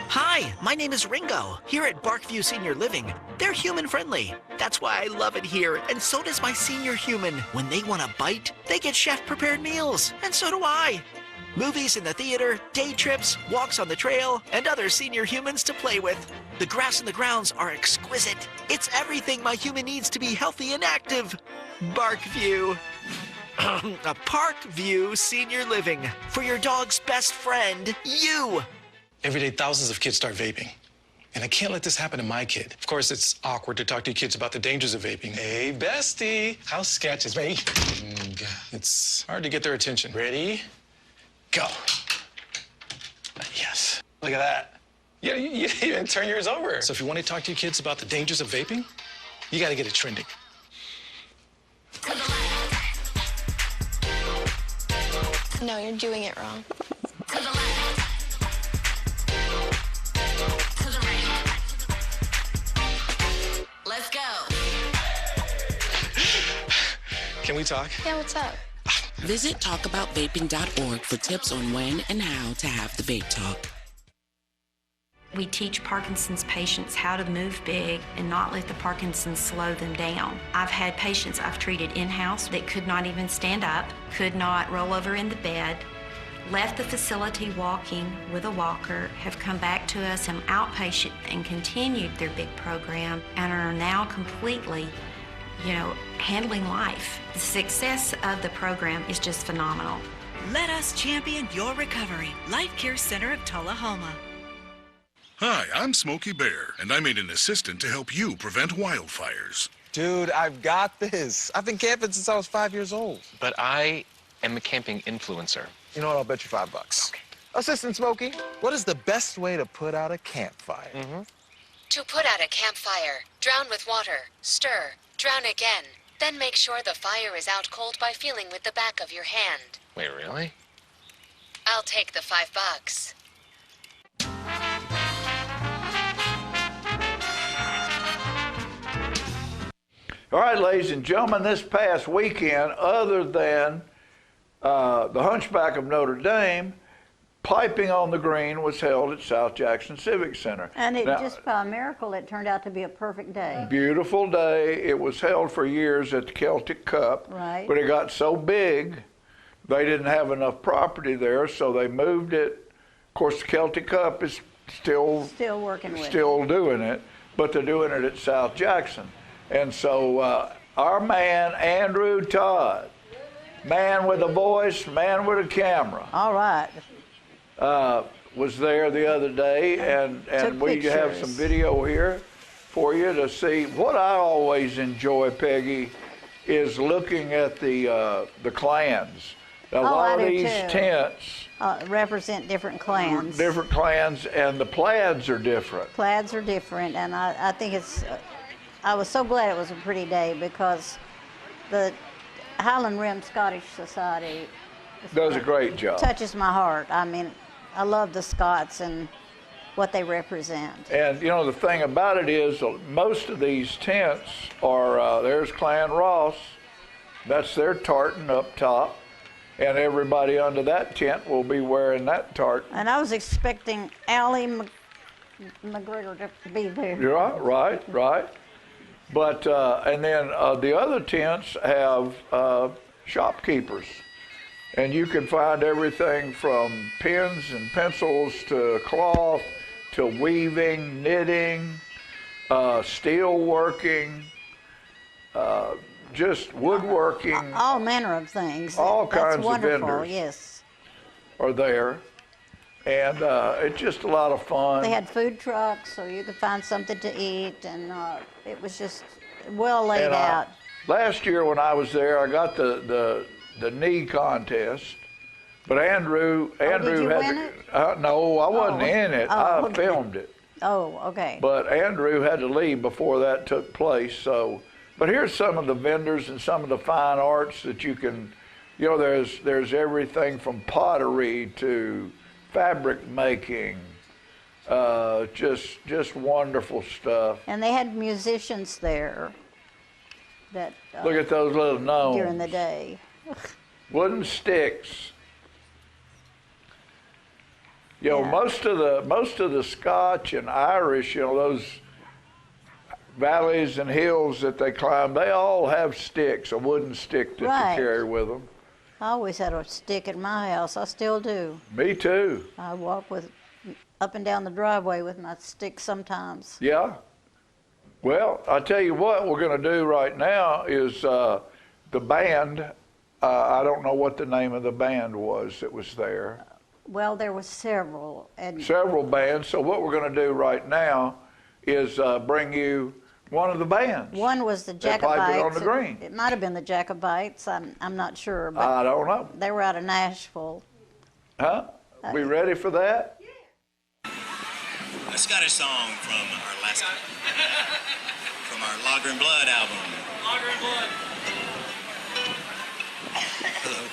Hi, my name is Ringo, here at Barkview Senior Living. They're human-friendly. That's why I love it here, and so does my senior human. When they want a bite, they get chef-prepared meals, and so do I. Movies in the theater, day trips, walks on the trail, and other senior humans to play with. The grass and the grounds are exquisite. It's everything my human needs to be healthy and active. Barkview. A Parkview Senior Living. For your dog's best friend, you. Every day, thousands of kids start vaping. And I can't let this happen to my kid. Of course, it's awkward to talk to your kids about the dangers of vaping. Hey, bestie, how sketch is vaping? It's hard to get their attention. Ready? Go. Yes. Look at that. You didn't even turn yours over. So if you want to talk to your kids about the dangers of vaping, you got to get it trending. No, you're doing it wrong. Let's go. Can we talk? Yeah, what's up? Visit talkaboutvaping.org for tips on when and how to have the vape talk. We teach Parkinson's patients how to move big and not let the Parkinson's slow them down. I've had patients I've treated in-house that could not even stand up, could not roll over in the bed, left the facility walking with a walker, have come back to us in outpatient and continued their big program and are now completely, handling life. The success of the program is just phenomenal. Let us champion your recovery. Life Care Center of Tullahoma. Hi, I'm Smokey Bear, and I made an assistant to help you prevent wildfires. Dude, I've got this. I've been camping since I was 5 years old. But I am a camping influencer. You know what? I'll bet you $5. Okay. Assistant Smokey, what is the best way to put out a campfire? To put out a campfire, drown with water, stir, drown again. Then make sure the fire is out cold by feeling with the back of your hand. Wait, really? I'll take the $5. All right, ladies and gentlemen, this past weekend, other than the Hunchback of Notre Dame, Piping on the Green was held at South Jackson Civic Center. And it Now, just by a miracle, it turned out to be a perfect day. beautiful day. It was held for years at the Celtic Cup. Right. But it got so big, they didn't have enough property there, so they moved it. Of course, the Celtic Cup is still working with still doing it, but they're doing it at South Jackson. And so our man, Andrew Todd, man with a voice, man with a camera. All right. Was there the other day, and we have some pictures. video here for you to see. What I always enjoy, Peggy, is looking at the clans. A lot of I do these too. tents Represent different clans. different clans, and the plaids are different. Plaids are different, and I think it's. I was so glad it was a pretty day because the Highland Rim Scottish Society Does a great job. touches my heart. I mean, I love the Scots and what they represent. And you know, the thing about it is, most of these tents are, there's Clan Ross, that's their tartan up top, and everybody under that tent will be wearing that tartan. And I was expecting Allie McGregor to be there. You're right. But, and then the other tents have shopkeepers. And you can find everything from pens and pencils to cloth to weaving, knitting, steel working, just woodworking. All manner of things. All That's kinds of wonderful, vendors. yes. Are there. And it's just a lot of fun. They had food trucks, so you could find something to eat, and it was just well laid And out. Last year when I was there, I got the knee contest, but Andrew did you had win it? no, I wasn't in it. I okay. filmed it, Oh, okay. but Andrew had to leave before that took place. So, but here's some of the vendors and some of the fine arts that you can, you know, there's everything from pottery to fabric making, just wonderful stuff. And they had musicians there that Look at those little gnomes. during the day. Wooden sticks. You know, most of the Scotch and Irish, you know, those valleys and hills that they climb, they all have sticks, a wooden stick that Right. they carry with them. I always had a stick at my house. I still do. Me too. I walk with up and down the driveway with my stick sometimes. Yeah. Well, I tell you what we're going to do right now is the band. I don't know what the name of the band was that was there. Well, there was several, and Several bands. So what we're going to do right now is bring you one of the bands. one was the They pipe Jacobites. it on the green. It might have been the Jacobites. I'm not sure, but I don't know. they were out of Nashville. Huh? We ready for that? A Scottish song from our Lager and Blood album. Lager and Blood. Hello.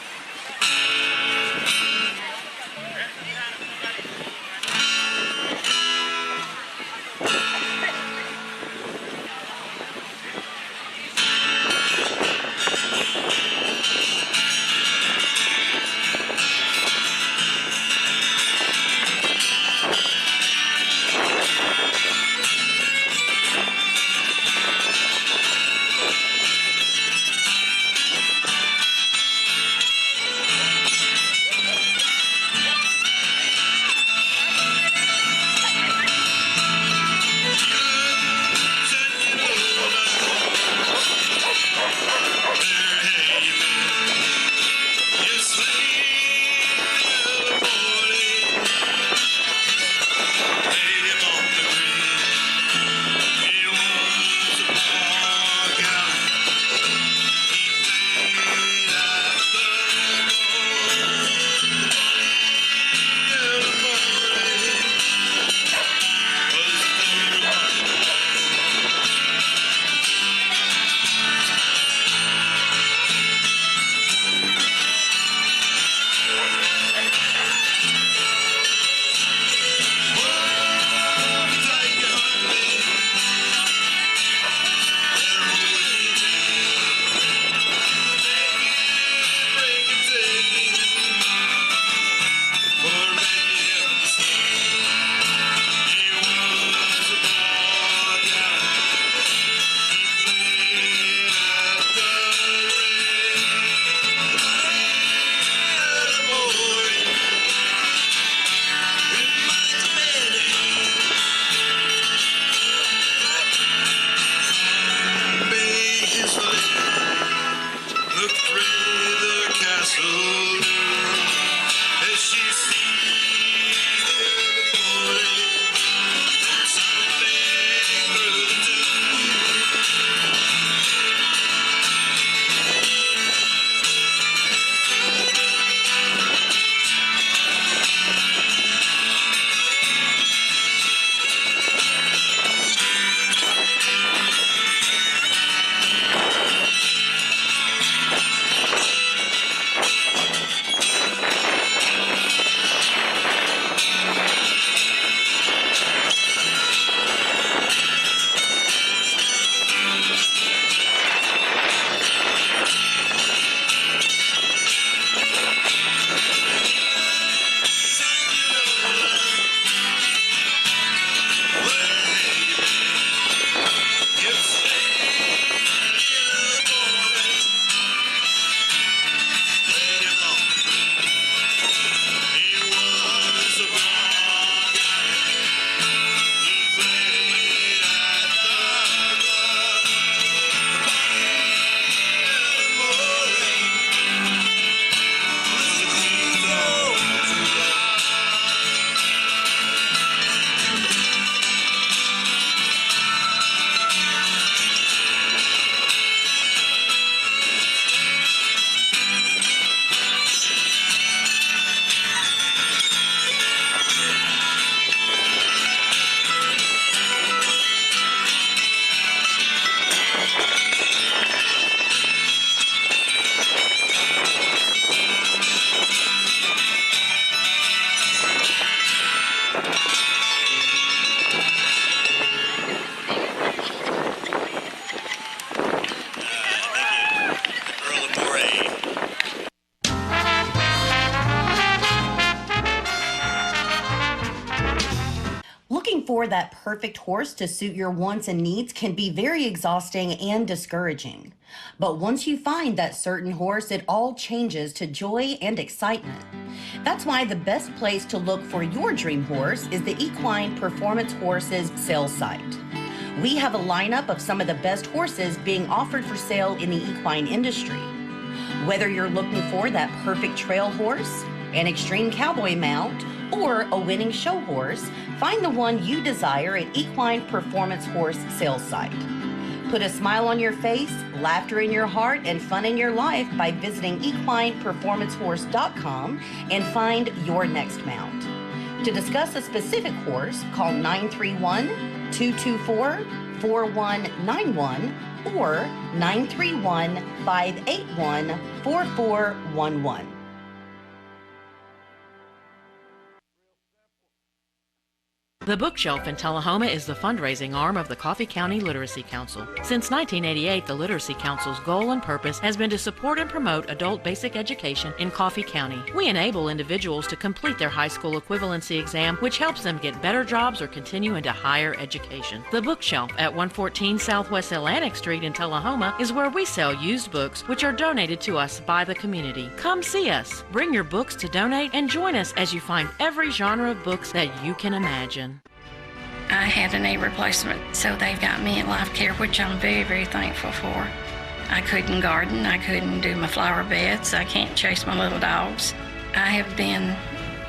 Looking for that perfect horse to suit your wants and needs can be very exhausting and discouraging. But once you find that certain horse, it all changes to joy and excitement. That's why the best place to look for your dream horse is the Equine Performance Horses sales site. We have a lineup of some of the best horses being offered for sale in the equine industry. Whether you're looking for that perfect trail horse, an extreme cowboy mount, or a winning show horse, find the one you desire at Equine Performance Horse sales site. Put a smile on your face, laughter in your heart, and fun in your life by visiting equineperformancehorse.com and find your next mount. To discuss a specific horse, call 931-224-4191 or 931-581-4411. The Bookshelf in Tullahoma is the fundraising arm of the Coffee County Literacy Council. Since 1988, the Literacy Council's goal and purpose has been to support and promote adult basic education in Coffee County. We enable individuals to complete their high school equivalency exam, which helps them get better jobs or continue into higher education. The Bookshelf at 114 Southwest Atlantic Street in Tullahoma is where we sell used books, which are donated to us by the community. Come see us, bring your books to donate, and join us as you find every genre of books that you can imagine. I had a knee replacement, so they've got me in life care, which I'm very, very thankful for. I couldn't garden, I couldn't do my flower beds, I can't chase my little dogs. I have been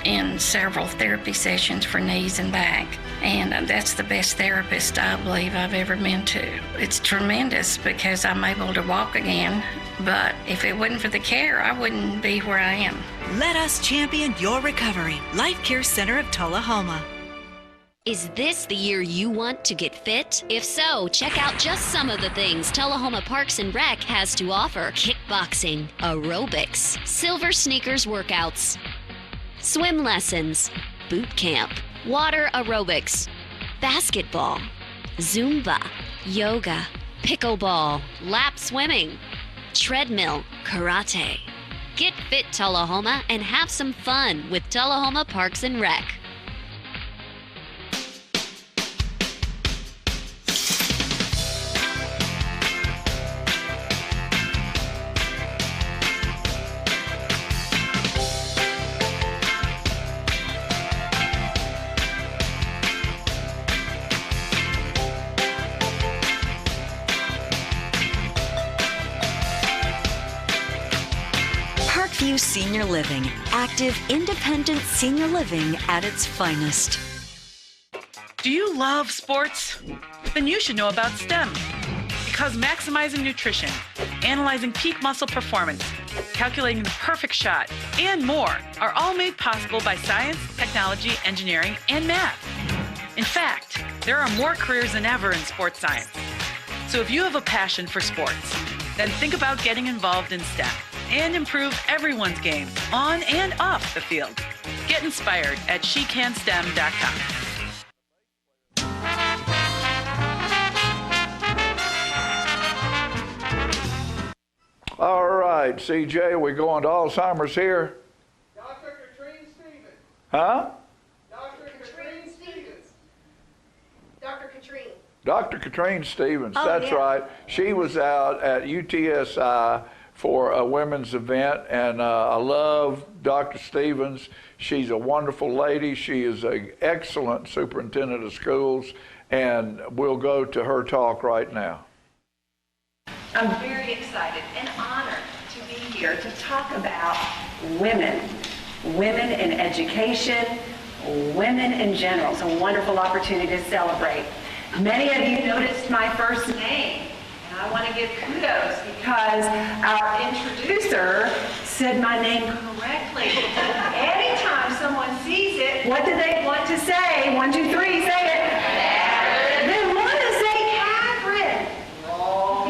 in several therapy sessions for knees and back, and that's the best therapist I believe I've ever been to. It's tremendous because I'm able to walk again, but if it wasn't for the care, I wouldn't be where I am. Let us champion your recovery. Life Care Center of Tullahoma. Is this the year you want to get fit? If so, check out just some of the things Tullahoma Parks and Rec has to offer. Kickboxing, aerobics, silver sneakers workouts, swim lessons, boot camp, water aerobics, basketball, Zumba, yoga, pickleball, lap swimming, treadmill, karate. Get fit, Tullahoma, and have some fun with Tullahoma Parks and Rec. Barkview Senior Living. Active, independent senior living at its finest. Do you love sports? Then you should know about STEM. Because maximizing nutrition, analyzing peak muscle performance, calculating the perfect shot, and more are all made possible by science, technology, engineering, and math. In fact, there are more careers than ever in sports science. So if you have a passion for sports, then think about getting involved in STEM and improve everyone's game on and off the field. Get inspired at SheCanSTEM.com. All right, CJ, we going to Alzheimer's here? Dr. Katrine Stevens. Huh? Dr. Katrine Stevens. Dr. Katrine. Dr. Katrine Stevens, Oh, that's yeah. right. She was out at UTSI for a women's event, and I love Dr. Stevens. She's a wonderful lady. She is an excellent superintendent of schools, and we'll go to her talk right now. I'm very excited and honored to be here to talk about women in education, women in general. It's a wonderful opportunity to celebrate. Many of you noticed my first name, and I want to give kudos because our introducer said my name correctly. Anytime someone sees it, what do they want to say? 1, 2, 3, say it. They want to say Catherine. Wrong.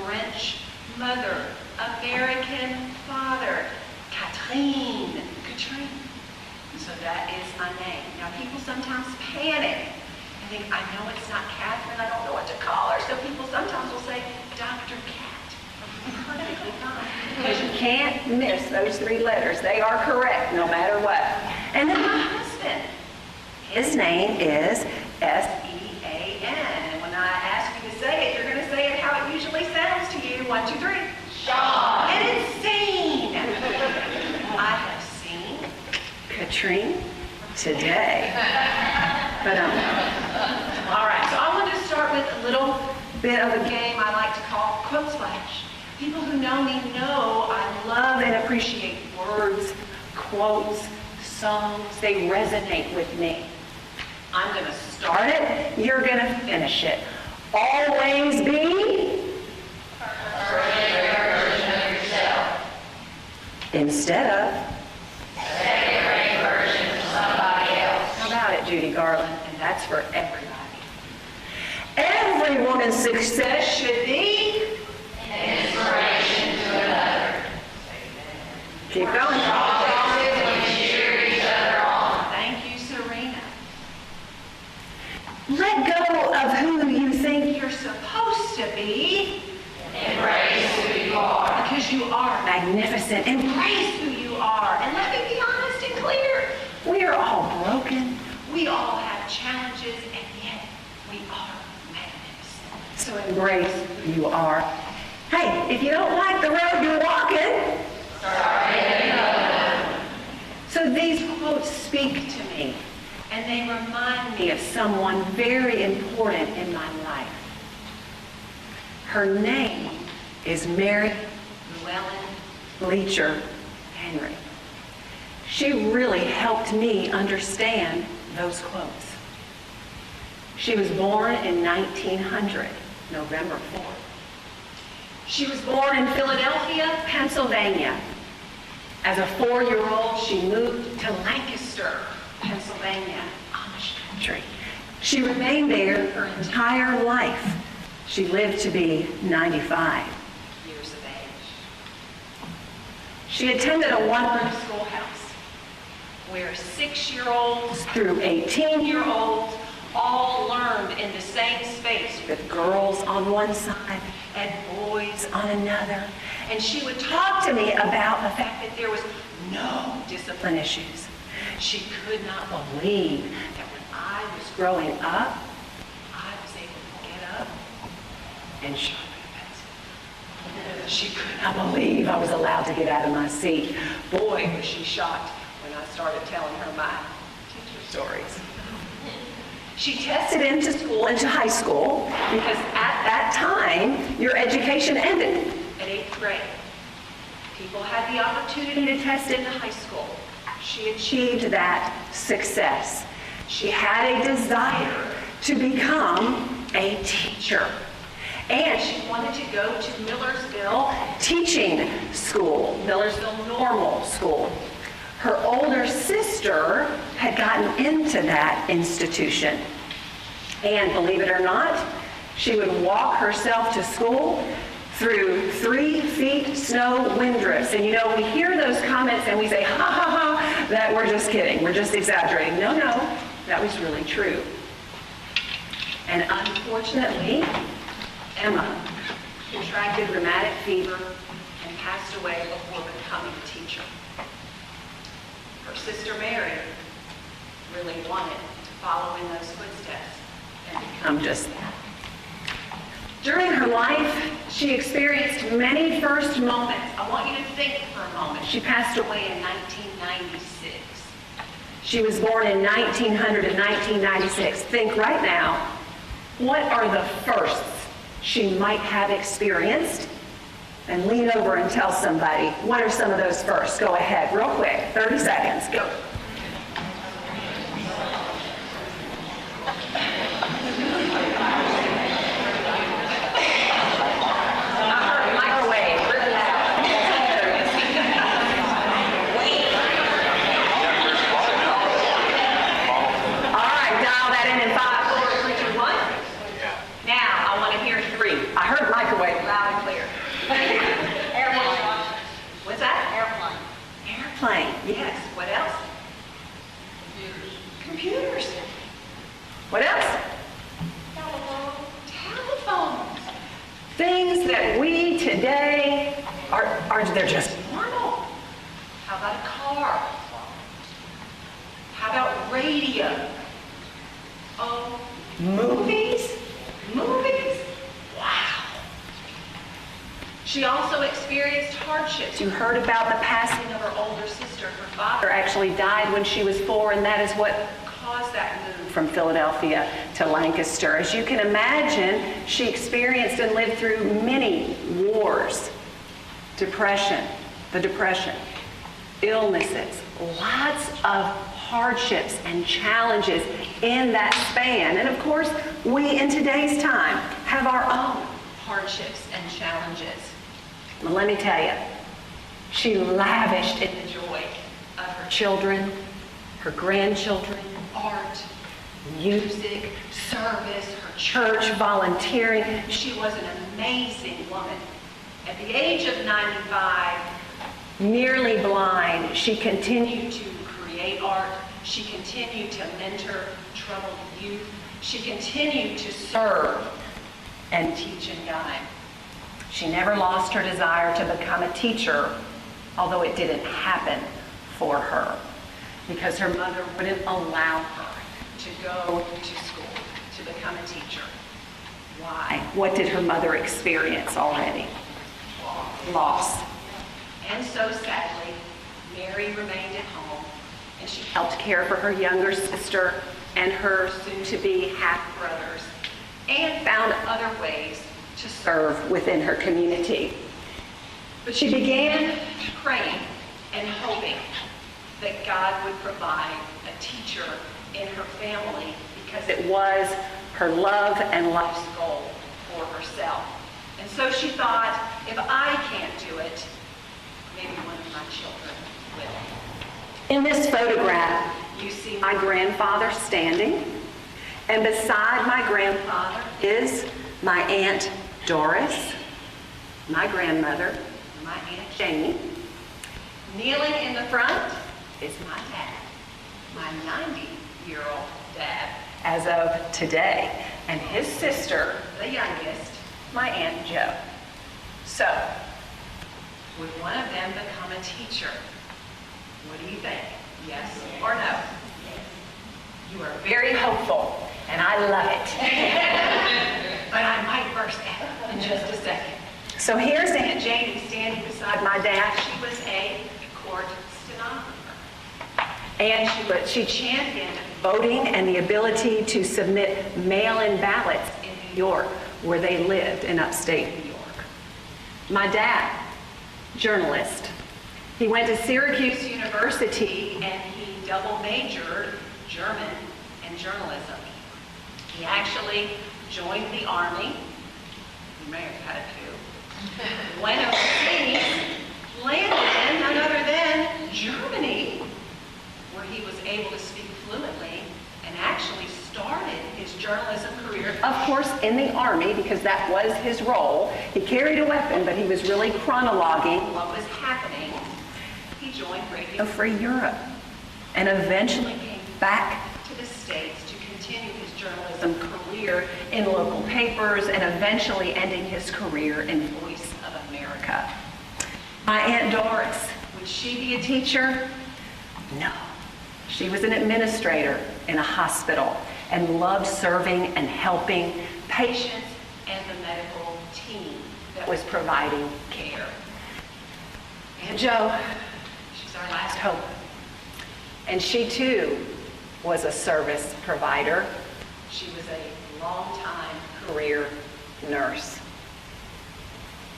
French mother, American father, Katrine. So that is my name. Now people sometimes panic and think, I know it's not Catherine, I don't know what to call her. So people sometimes will say, Dr. Cat. Perfectly fine. Because you can't miss those 3 letters. They are correct no matter what. And then my husband, his name is S-E-A-N. And when I ask you to say it, you're going to say it how it usually sounds to you. 1, 2, 3. Sean. And it's seen. I have seen Katrine today. But all right, so I want to start with a little bit of a game I like to call Quote Splash. People who know me know I love and appreciate words, quotes, songs. They resonate with me. I'm going to start it. You're going to finish it. Always be instead of second-rate version of somebody else. How about it, Judy Garland? And that's for everybody. Every woman's success should be inspiration to another. Keep going. Cheer each other on. Thank you, Serena. Let go of who you think you're supposed to be. Embrace who you are. Because you are magnificent. Embrace who you are. And let me be honest and clear. We are all broken. We all have challenges, and yet we are magnificent. So embrace who you are. Hey, if you don't like the road you're walking, start taking another one. So these quotes speak to me, and they remind me of someone very important in my life. Her name is Mary Llewellyn Bleacher Henry. She really helped me understand those quotes. She was born in 1900, November 4th. She was born in Philadelphia, Pennsylvania. As a 4-year-old, she moved to Lancaster, Pennsylvania, Amish country. She remained there her entire life. She lived to be 95 years of age. She attended a one-room schoolhouse where 6-year-olds through 18-year-olds all learned in the same space with girls on one side and boys on another. And she would talk to me about the fact that there was no discipline issues. She could not believe that when I was growing up, I was able to get up and sharpen a pencil. She could not believe I was allowed to get out of my seat. Boy, was she shocked when I started telling her my teacher stories. She tested into high school because at that time, your education ended at 8th grade. People had the opportunity to test into high school. She achieved that success. She had a desire to become a teacher. And she wanted to go to Millersville Teaching School, Millersville Normal School. Her older sister had gotten into that institution. And believe it or not, she would walk herself to school through 3 feet snow windrifts. And you know, we hear those comments and we say, ha ha ha, that we're just kidding, we're just exaggerating. No, no, that was really true. And unfortunately, Emma contracted rheumatic fever and passed away before becoming a teacher. Her sister Mary really wanted to follow in those footsteps and become just that. During her life, she experienced many first moments. I want you to think for a moment. She passed away in 1996. She was born in 1900 and 1996. Think right now, what are the firsts she might have experienced? And lean over and tell somebody, what are some of those firsts? Go ahead, real quick, 30 seconds, go. Yes. What else? Computers. What else? Telephones. Things that we today are they're just normal. How about a car? How about radio? Oh, movies? Movies? Wow. She also experienced hardships. You heard about the passing of her older sister. Her father actually died when she was 4, and that is what caused that move from Philadelphia to Lancaster. As you can imagine, she experienced and lived through many wars, depression, the Depression, illnesses, lots of hardships and challenges in that span. And of course, we in today's time have our own hardships and challenges. Well, let me tell you, she lavished in the joy of her children, her grandchildren, art, music, service, her church, volunteering. She was an amazing woman. At the age of 95, nearly blind, she continued to create art. She continued to mentor troubled youth. She continued to serve and teach and guide. She never lost her desire to become a teacher, although it didn't happen for her because her mother wouldn't allow her to go to school to become a teacher. Why? What did her mother experience already? Loss. And so sadly, Mary remained at home, and she helped care for her younger sister and her soon-to-be half-brothers, and found other ways to serve within her community. But she began praying and hoping that God would provide a teacher in her family because it was her love and life's goal for herself. And so she thought, if I can't do it, maybe one of my children will. In this photograph, you see my grandfather standing, and beside my grandfather is my Aunt Doris, my grandmother, my Aunt Janie. Kneeling in the front is my dad, my 90-year-old dad, as of today, and his sister, the youngest, my Aunt Jo. So, would one of them become a teacher? What do you think? Yes or no? You are very hopeful, and I love it. But I might burst out in just a second. So here's Aunt Janie standing beside my dad. She was a court stenographer. And she championed voting and the ability to submit mail-in ballots in New York, where they lived in upstate New York. My dad journalist. He went to Syracuse University and he double majored German and journalism. He actually joined the Army. He may have had to. Went overseas, landed in none other than Germany, where he was able to speak fluently and actually started his journalism career, of course, in the Army, because that was his role. He carried a weapon, but he was really chronologuing what was happening. He joined Radio Free Europe and eventually came back to the States to continue his journalism career in local papers and eventually ending his career in Voice of America. My Aunt Doris, would she be a teacher? No. She was an administrator in a hospital and loved serving and helping patients and the medical team that was providing care. Aunt Jo, she's our last hope. And she too was a service provider. She was a long-time career nurse.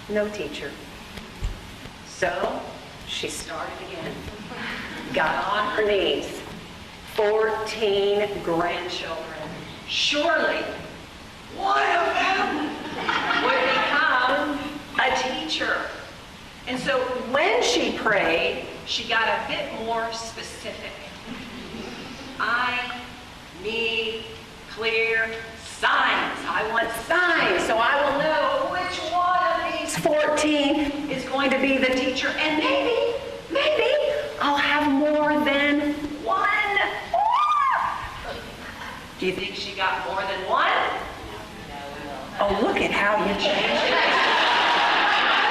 No teacher. So she started again. Got on her knees. 14 grandchildren. Surely one of them would become a teacher. And so when she prayed, she got a bit more specific. I need clear signs. I want signs so I will know which one of these 14 is going to be the teacher. And maybe I'll have more than one. Do you think she got more than one? Oh, look at how you changed it.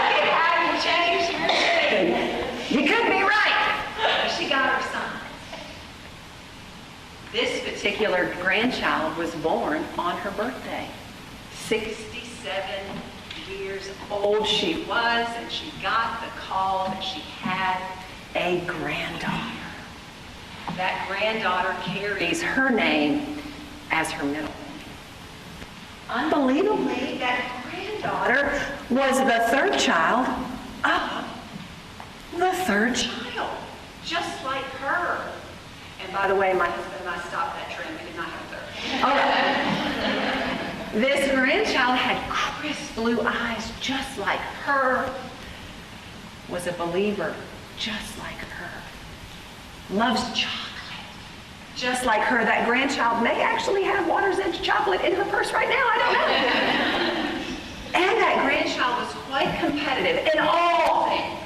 Look at how you changed it. You could be right. She got her son. This particular grandchild was born on her birthday. 67 years old she was, and she got the call that she had a granddaughter. That granddaughter carries her name as her middle name. Unbelievably, that granddaughter was the third child of the third child, just like her. And by the way, my husband and I stopped that trend. We did not have a third. All right. This grandchild had crisp blue eyes, just like her. Was a believer, just like her. Loves chocolate, just like her. That grandchild may actually have Water's Edge chocolate in her purse right now. I don't know. And that grandchild was quite competitive in all things.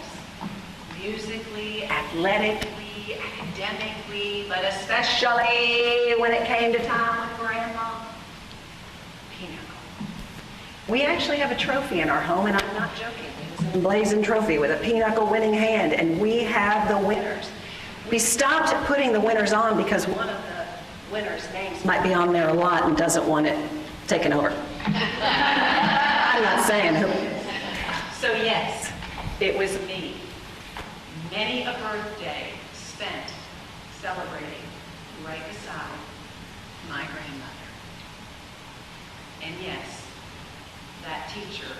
Musically, athletically, academically, but especially when it came to time with Grandma. Pinochle. We actually have a trophy in our home, and I'm not joking. It's a blazing trophy with a Pinochle winning hand, and we have the winners. We stopped putting the winners on because one of the winners' names might be on there a lot and doesn't want it taken over. I'm not saying who. So yes, it was me. Many a birthday spent celebrating right beside my grandmother. And yes, that teacher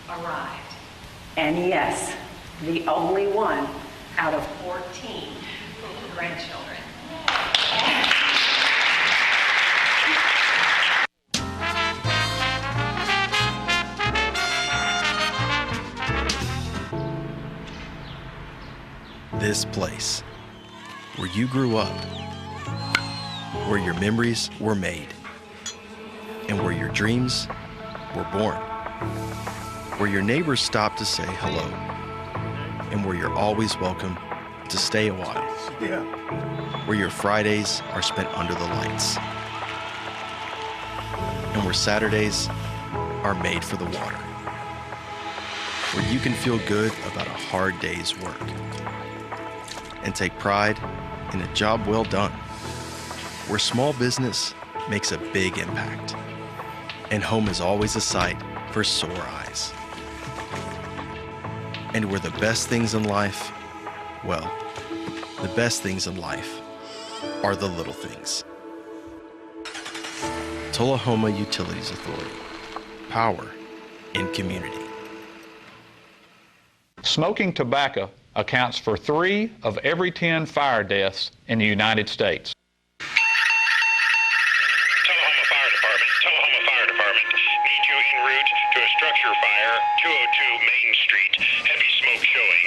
arrived. And yes, the only one out of 14 grandchildren. This place, where you grew up, where your memories were made, and where your dreams were born, where your neighbors stopped to say hello, and where you're always welcome to stay a while, where your Fridays are spent under the lights, and where Saturdays are made for the water, where you can feel good about a hard day's work and take pride in a job well done, where small business makes a big impact, and home is always a sight for sore eyes. And where the best things in life, well, the best things in life are the little things. Tullahoma Utilities Authority. Power in community. Smoking tobacco accounts for 3 of every 10 fire deaths in the United States. Tullahoma Fire Department. Need you en route to a structure fire, 202 Main Street. Heavy smoke showing.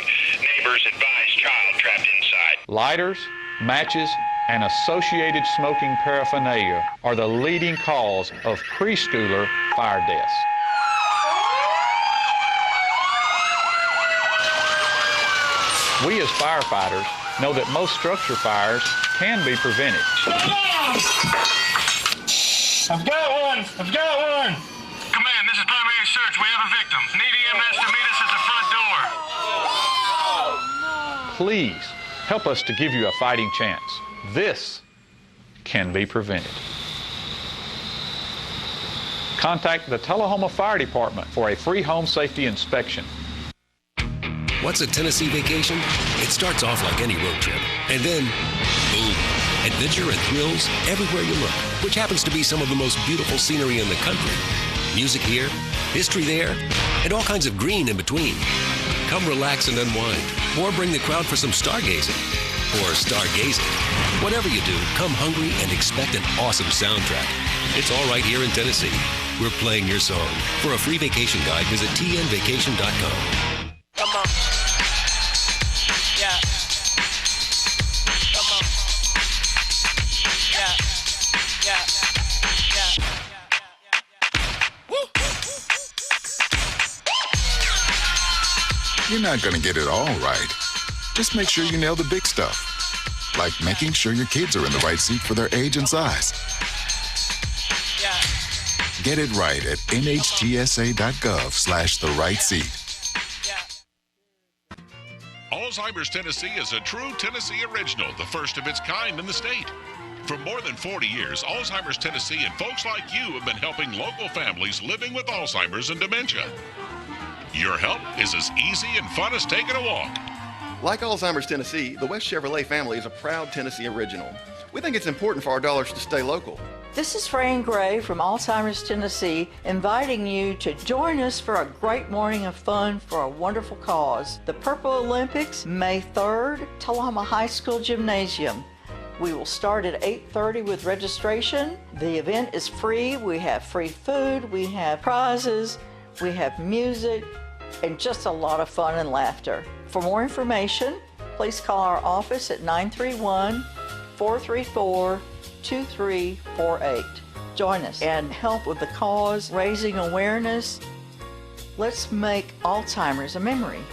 Neighbors advise child trapped inside. Lighters, matches, and associated smoking paraphernalia are the leading cause of preschooler fire deaths. We as firefighters know that most structure fires can be prevented. I've got one! Command, this is primary search. We have a victim. Need EMS to meet us at the front door. Please help us to give you a fighting chance. This can be prevented. Contact the Tullahoma Fire Department for a free home safety inspection. What's a Tennessee vacation? It starts off like any road trip, and then, boom, adventure and thrills everywhere you look, which happens to be some of the most beautiful scenery in the country. Music here, history there, and all kinds of green in between. Come relax and unwind, or bring the crowd for some stargazing, or stargazing. Whatever you do, come hungry and expect an awesome soundtrack. It's all right here in Tennessee. We're playing your song. For a free vacation guide, visit tnvacation.com. Come on. Yeah. Come on. Yeah. Woo. You're not going to get it all right. Just make sure you nail the big stuff, like making sure your kids are in the right seat for their age and size. Get it right at nhtsa.gov/the-right-seat. Alzheimer's Tennessee is a true Tennessee original, the first of its kind in the state. For more than 40 years, Alzheimer's Tennessee and folks like you have been helping local families living with Alzheimer's and dementia. Your help is as easy and fun as taking a walk. Like Alzheimer's Tennessee, the West Chevrolet family is a proud Tennessee original. We think it's important for our dollars to stay local. This is Fran Gray from Alzheimer's Tennessee, inviting you to join us for a great morning of fun for a wonderful cause. The Purple Olympics, May 3rd, Tullahoma High School Gymnasium. We will start at 8:30 with registration. The event is free. We have free food, we have prizes, we have music, and just a lot of fun and laughter. For more information, please call our office at 931-434-2348. Join us and help with the cause, raising awareness. Let's make Alzheimer's a memory.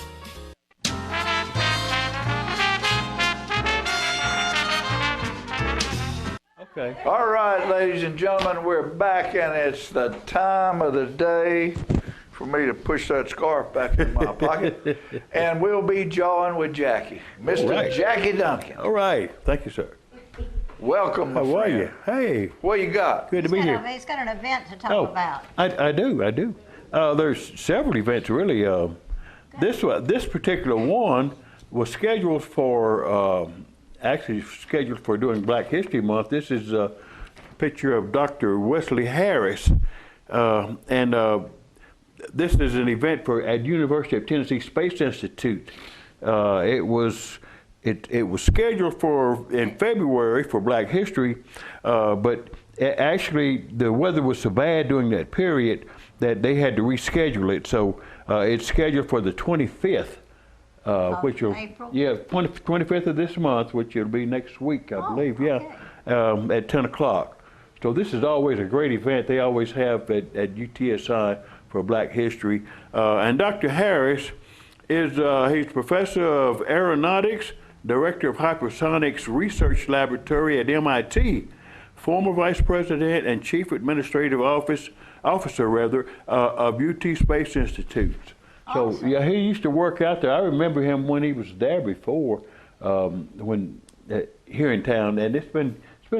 Okay. All right, ladies and gentlemen, we're back, and it's the time of the day for me to push that scarf back in my pocket, and we'll be jawing with Jackie, Mr. Right. Jackie Duncan. All right. Thank you, sir. Welcome, my How are friend. you? Hey. What you got? Good to be here. He's got an event to talk about. I do. There's several events, really. This particular one was scheduled for, scheduled for during Black History Month. This is a picture of Dr. Wesley Harris, and this is an event at University of Tennessee Space Institute. It was scheduled in February for Black History, but actually the weather was so bad during that period that they had to reschedule it. So it's scheduled for the 25th, which will April? 25th of this month, which will be next week, I believe. Okay. At 10 o'clock. So this is always a great event. They always have at UTSI for Black History. And Dr. Harris he's professor of aeronautics, director of hypersonics research laboratory at MIT, former vice president and chief administrative officer of UT Space Institute. So awesome. Yeah, he used to work out there. I remember him when he was there before, here in town, and it's been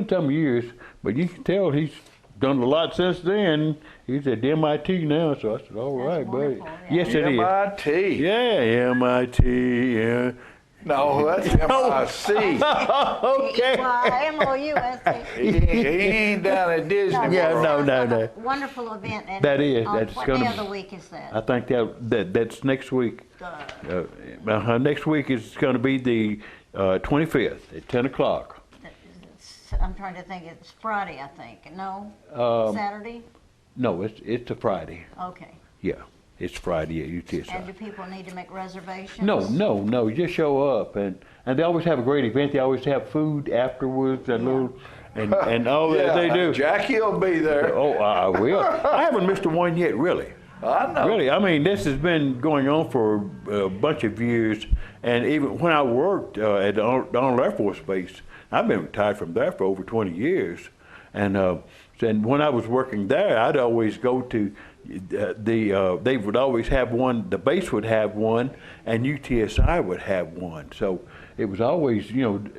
some years, but you can tell he's done a lot since then. He's at MIT now, so I said, all right, buddy. Yeah. Yes, it is. MIT. Yeah, MIT, yeah. No, that's MIC. Okay. M-O-U-S-E. He ain't down at Disney World. Yeah, no. Wonderful event. And That is. on That's what gonna. day of the week is that? I think that's next week. Next week is going to be the 25th at 10 o'clock. I'm trying to think. It's Friday, I think. No? Saturday? No, it's a Friday. Okay. Yeah, it's Friday at UTSI. And do people need to make reservations? No. Just show up, and they always have a great event. They always have food afterwards, and all that they do. Jackie will be there. Oh, I will. I haven't missed one yet, really. I know. Really, I mean, this has been going on for a bunch of years, and even when I worked at the Arnold Air Force Base, I've been retired from there for over 20 years, and when I was working there, I'd always go to they would always have one. The base would have one, and UTSI would have one. So it was always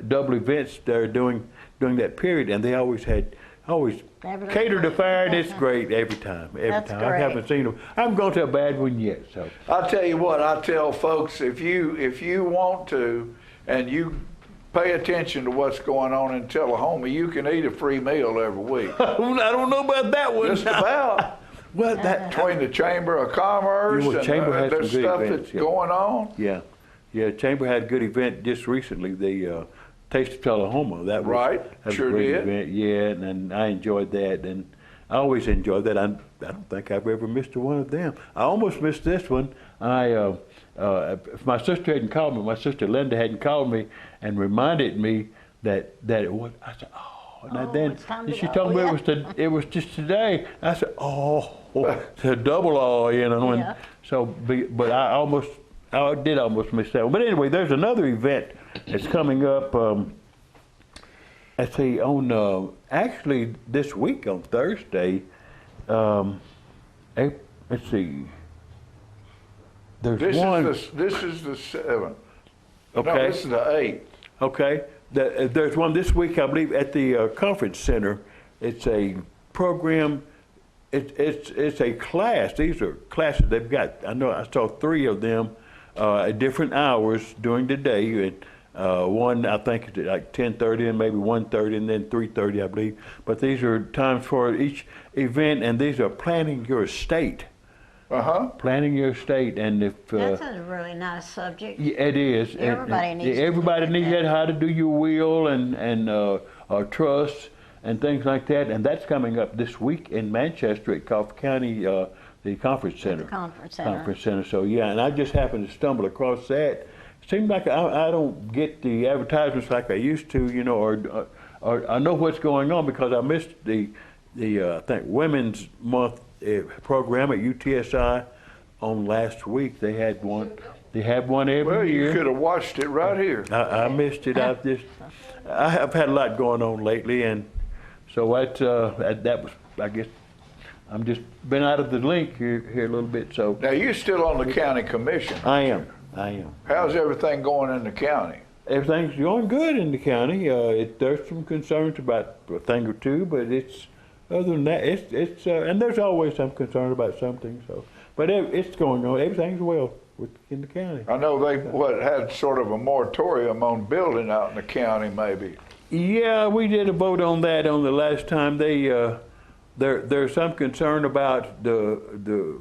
double events there during that period, and they always catered the fire, and it's great every time. That's I great. haven't seen them. I haven't gone to a bad one yet. So I'll tell you what, I tell folks, if you want to, and you pay attention to what's going on in Tullahoma, you can eat a free meal every week. I don't know about that one. Just about. Well, that between the Chamber of Commerce and Chamber had there's some good stuff events, that's going on. Yeah. Chamber had a good event just recently. The Taste of Tullahoma. That was Sure a great did. event. Yeah, and I enjoyed that, and I always enjoyed that. I don't think I've ever missed one of them. I almost missed this one. If my sister hadn't called me, my sister Linda hadn't called me and reminded me that it was. I said, and then she told me it was just today. I said, it's a double and so. But I did almost miss that one. But anyway, there's another event that's coming up. Let's see, on actually this week on Thursday. Let's see. There's one. This is the 7th. Okay. No, this is the 8th. Okay. There's one this week, I believe, at the conference center. It's a program. It's a class. These are classes they've got. I know I saw 3 of them at different hours during the day. And one I think is at like 10:30 and maybe 1:30 and then 3:30, I believe. But these are times for each event, and these are planning your estate. Planning your estate, and if that's a really nice subject. Yeah, it is. Everybody needs. Everybody needs that. How to do your will and trust and things like that. And that's coming up this week in Manchester at Coffee County, the conference center. Conference center. So yeah, and I just happened to stumble across that. Seems like I don't get the advertisements like I used to, or I know what's going on because I missed the I think Women's Month program at UTSI on last week. They had one. They have one every year. Well, you could have watched it right here. I missed it. I've had a lot going on lately, and so that was, I guess, I'm just been out of the link here a little bit. So now you're still on the county commission. I am. How's everything going in the county? Everything's going good in the county. There's some concerns about a thing or two, but other than that, it's and there's always some concern about something. So, but it's going on. Everything's well in the county. I know they had sort of a moratorium on building out in the county, maybe. Yeah, we did a vote on that on the last time. There's some concern about the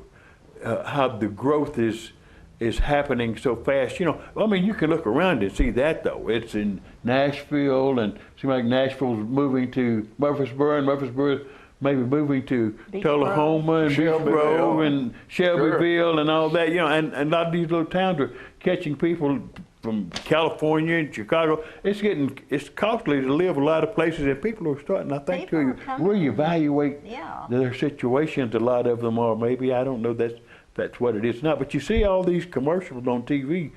how the growth is happening so fast. I mean, you can look around and see that, though. It's in Nashville, and it seems like Nashville's moving to Murfreesboro, and Murfreesboro maybe moving to Tullahoma and Beach Grove and Shelbyville and all that. And a lot of these little towns are catching people from California and Chicago. It's costly to live a lot of places, and people are starting, I think, to reevaluate their situations. A lot of them are. Maybe, I don't know, that's what it is now. But you see all these commercials on TV.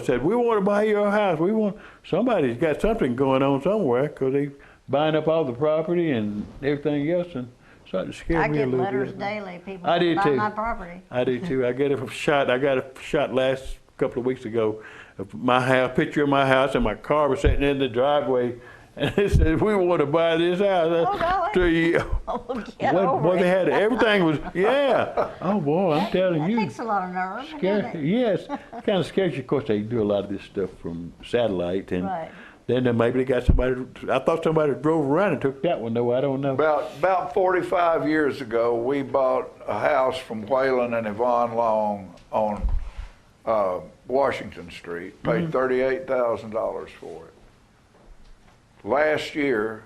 Said, we want to buy your house. Somebody's got something going on somewhere because they buying up all the property and everything else, and starting to scare me a little bit. I get letters daily. People I did buy too. my property. I do too. I got a shot last couple of weeks ago of my house, picture of my house, and my car was sitting in the driveway, And they said, we want to buy this house. Well, they had everything was, yeah. Oh boy, I'm telling you. That takes a lot of nerve. Yes, kind of scares you. Of course, they do a lot of this stuff from satellite, and Right. then maybe they got somebody. I thought somebody drove around and took that one, though. I don't know. About 45 years ago, we bought a house from Whalen and Yvonne Long on Washington Street. Paid $38,000 for it. Last year,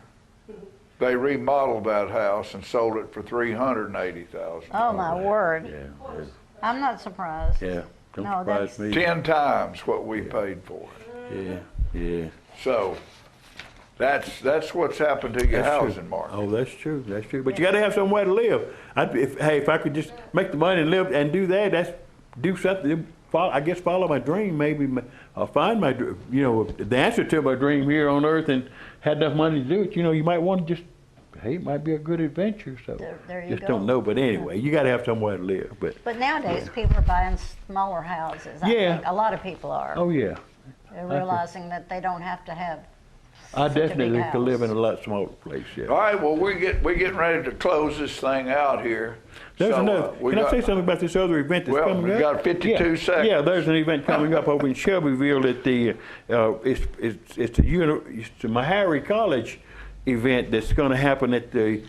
they remodeled that house and sold it for $380,000. Oh my word! Yeah. I'm not surprised. Yeah, don't No, surprise me. 10 times what we paid for it. Yeah. So that's what's happened to your That's true. housing market. Oh, that's true. That's true. But you got to have somewhere to live. If I could just make the money and live and do that, do something. Follow my dream. Maybe I'll find my, the answer to my dream here on earth, and had enough money to do it. You might want to just. Hey, it might be a good adventure. So There you just go. don't know. But anyway, you got to have somewhere to live. But nowadays, people are buying smaller houses. I Yeah. think. A lot of people are. Oh yeah. They're realizing that they don't have to have. I such a big definitely could live house. in a lot smaller place. Yeah. All right, well, we're getting ready to close this thing out here. There's So, another. Can I say something about this other event that's Well, coming we up? got 52 seconds. Yeah, there's an event coming up over in Shelbyville at the it's the Meharry College event that's going to happen at the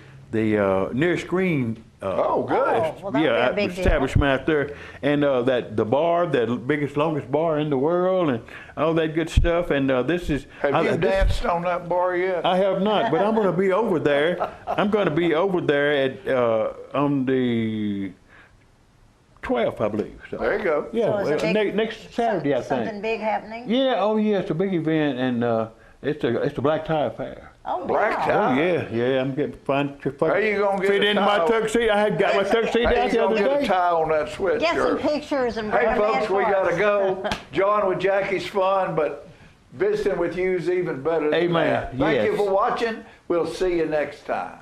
near screen. Oh, good. well, that'll be a big deal. Establishment out there, and that the bar, the biggest, longest bar in the world, and all that good stuff. And this is. Have you danced on that bar yet? I have not, but I'm going to be over there. I'm going to be over there at on the 12th, I believe. So. There you go. Yeah, So is it big- next Saturday, I think. Something big happening? Yeah, oh yeah, it's a big event, and it's a black tie affair. Oh, Black wow. tie? Oh yeah, I'm getting fun. How you gonna get fit a into my tie? tuxedo? I had got my tuxedo How out you the gonna other get a day. tie on that sweatshirt? Get some pictures and bring Hey, them in folks, we for gotta us. go. John with Jackie's fun, but visiting with you is even better than Amen. that. Thank you Yes. for watching. We'll see you next time.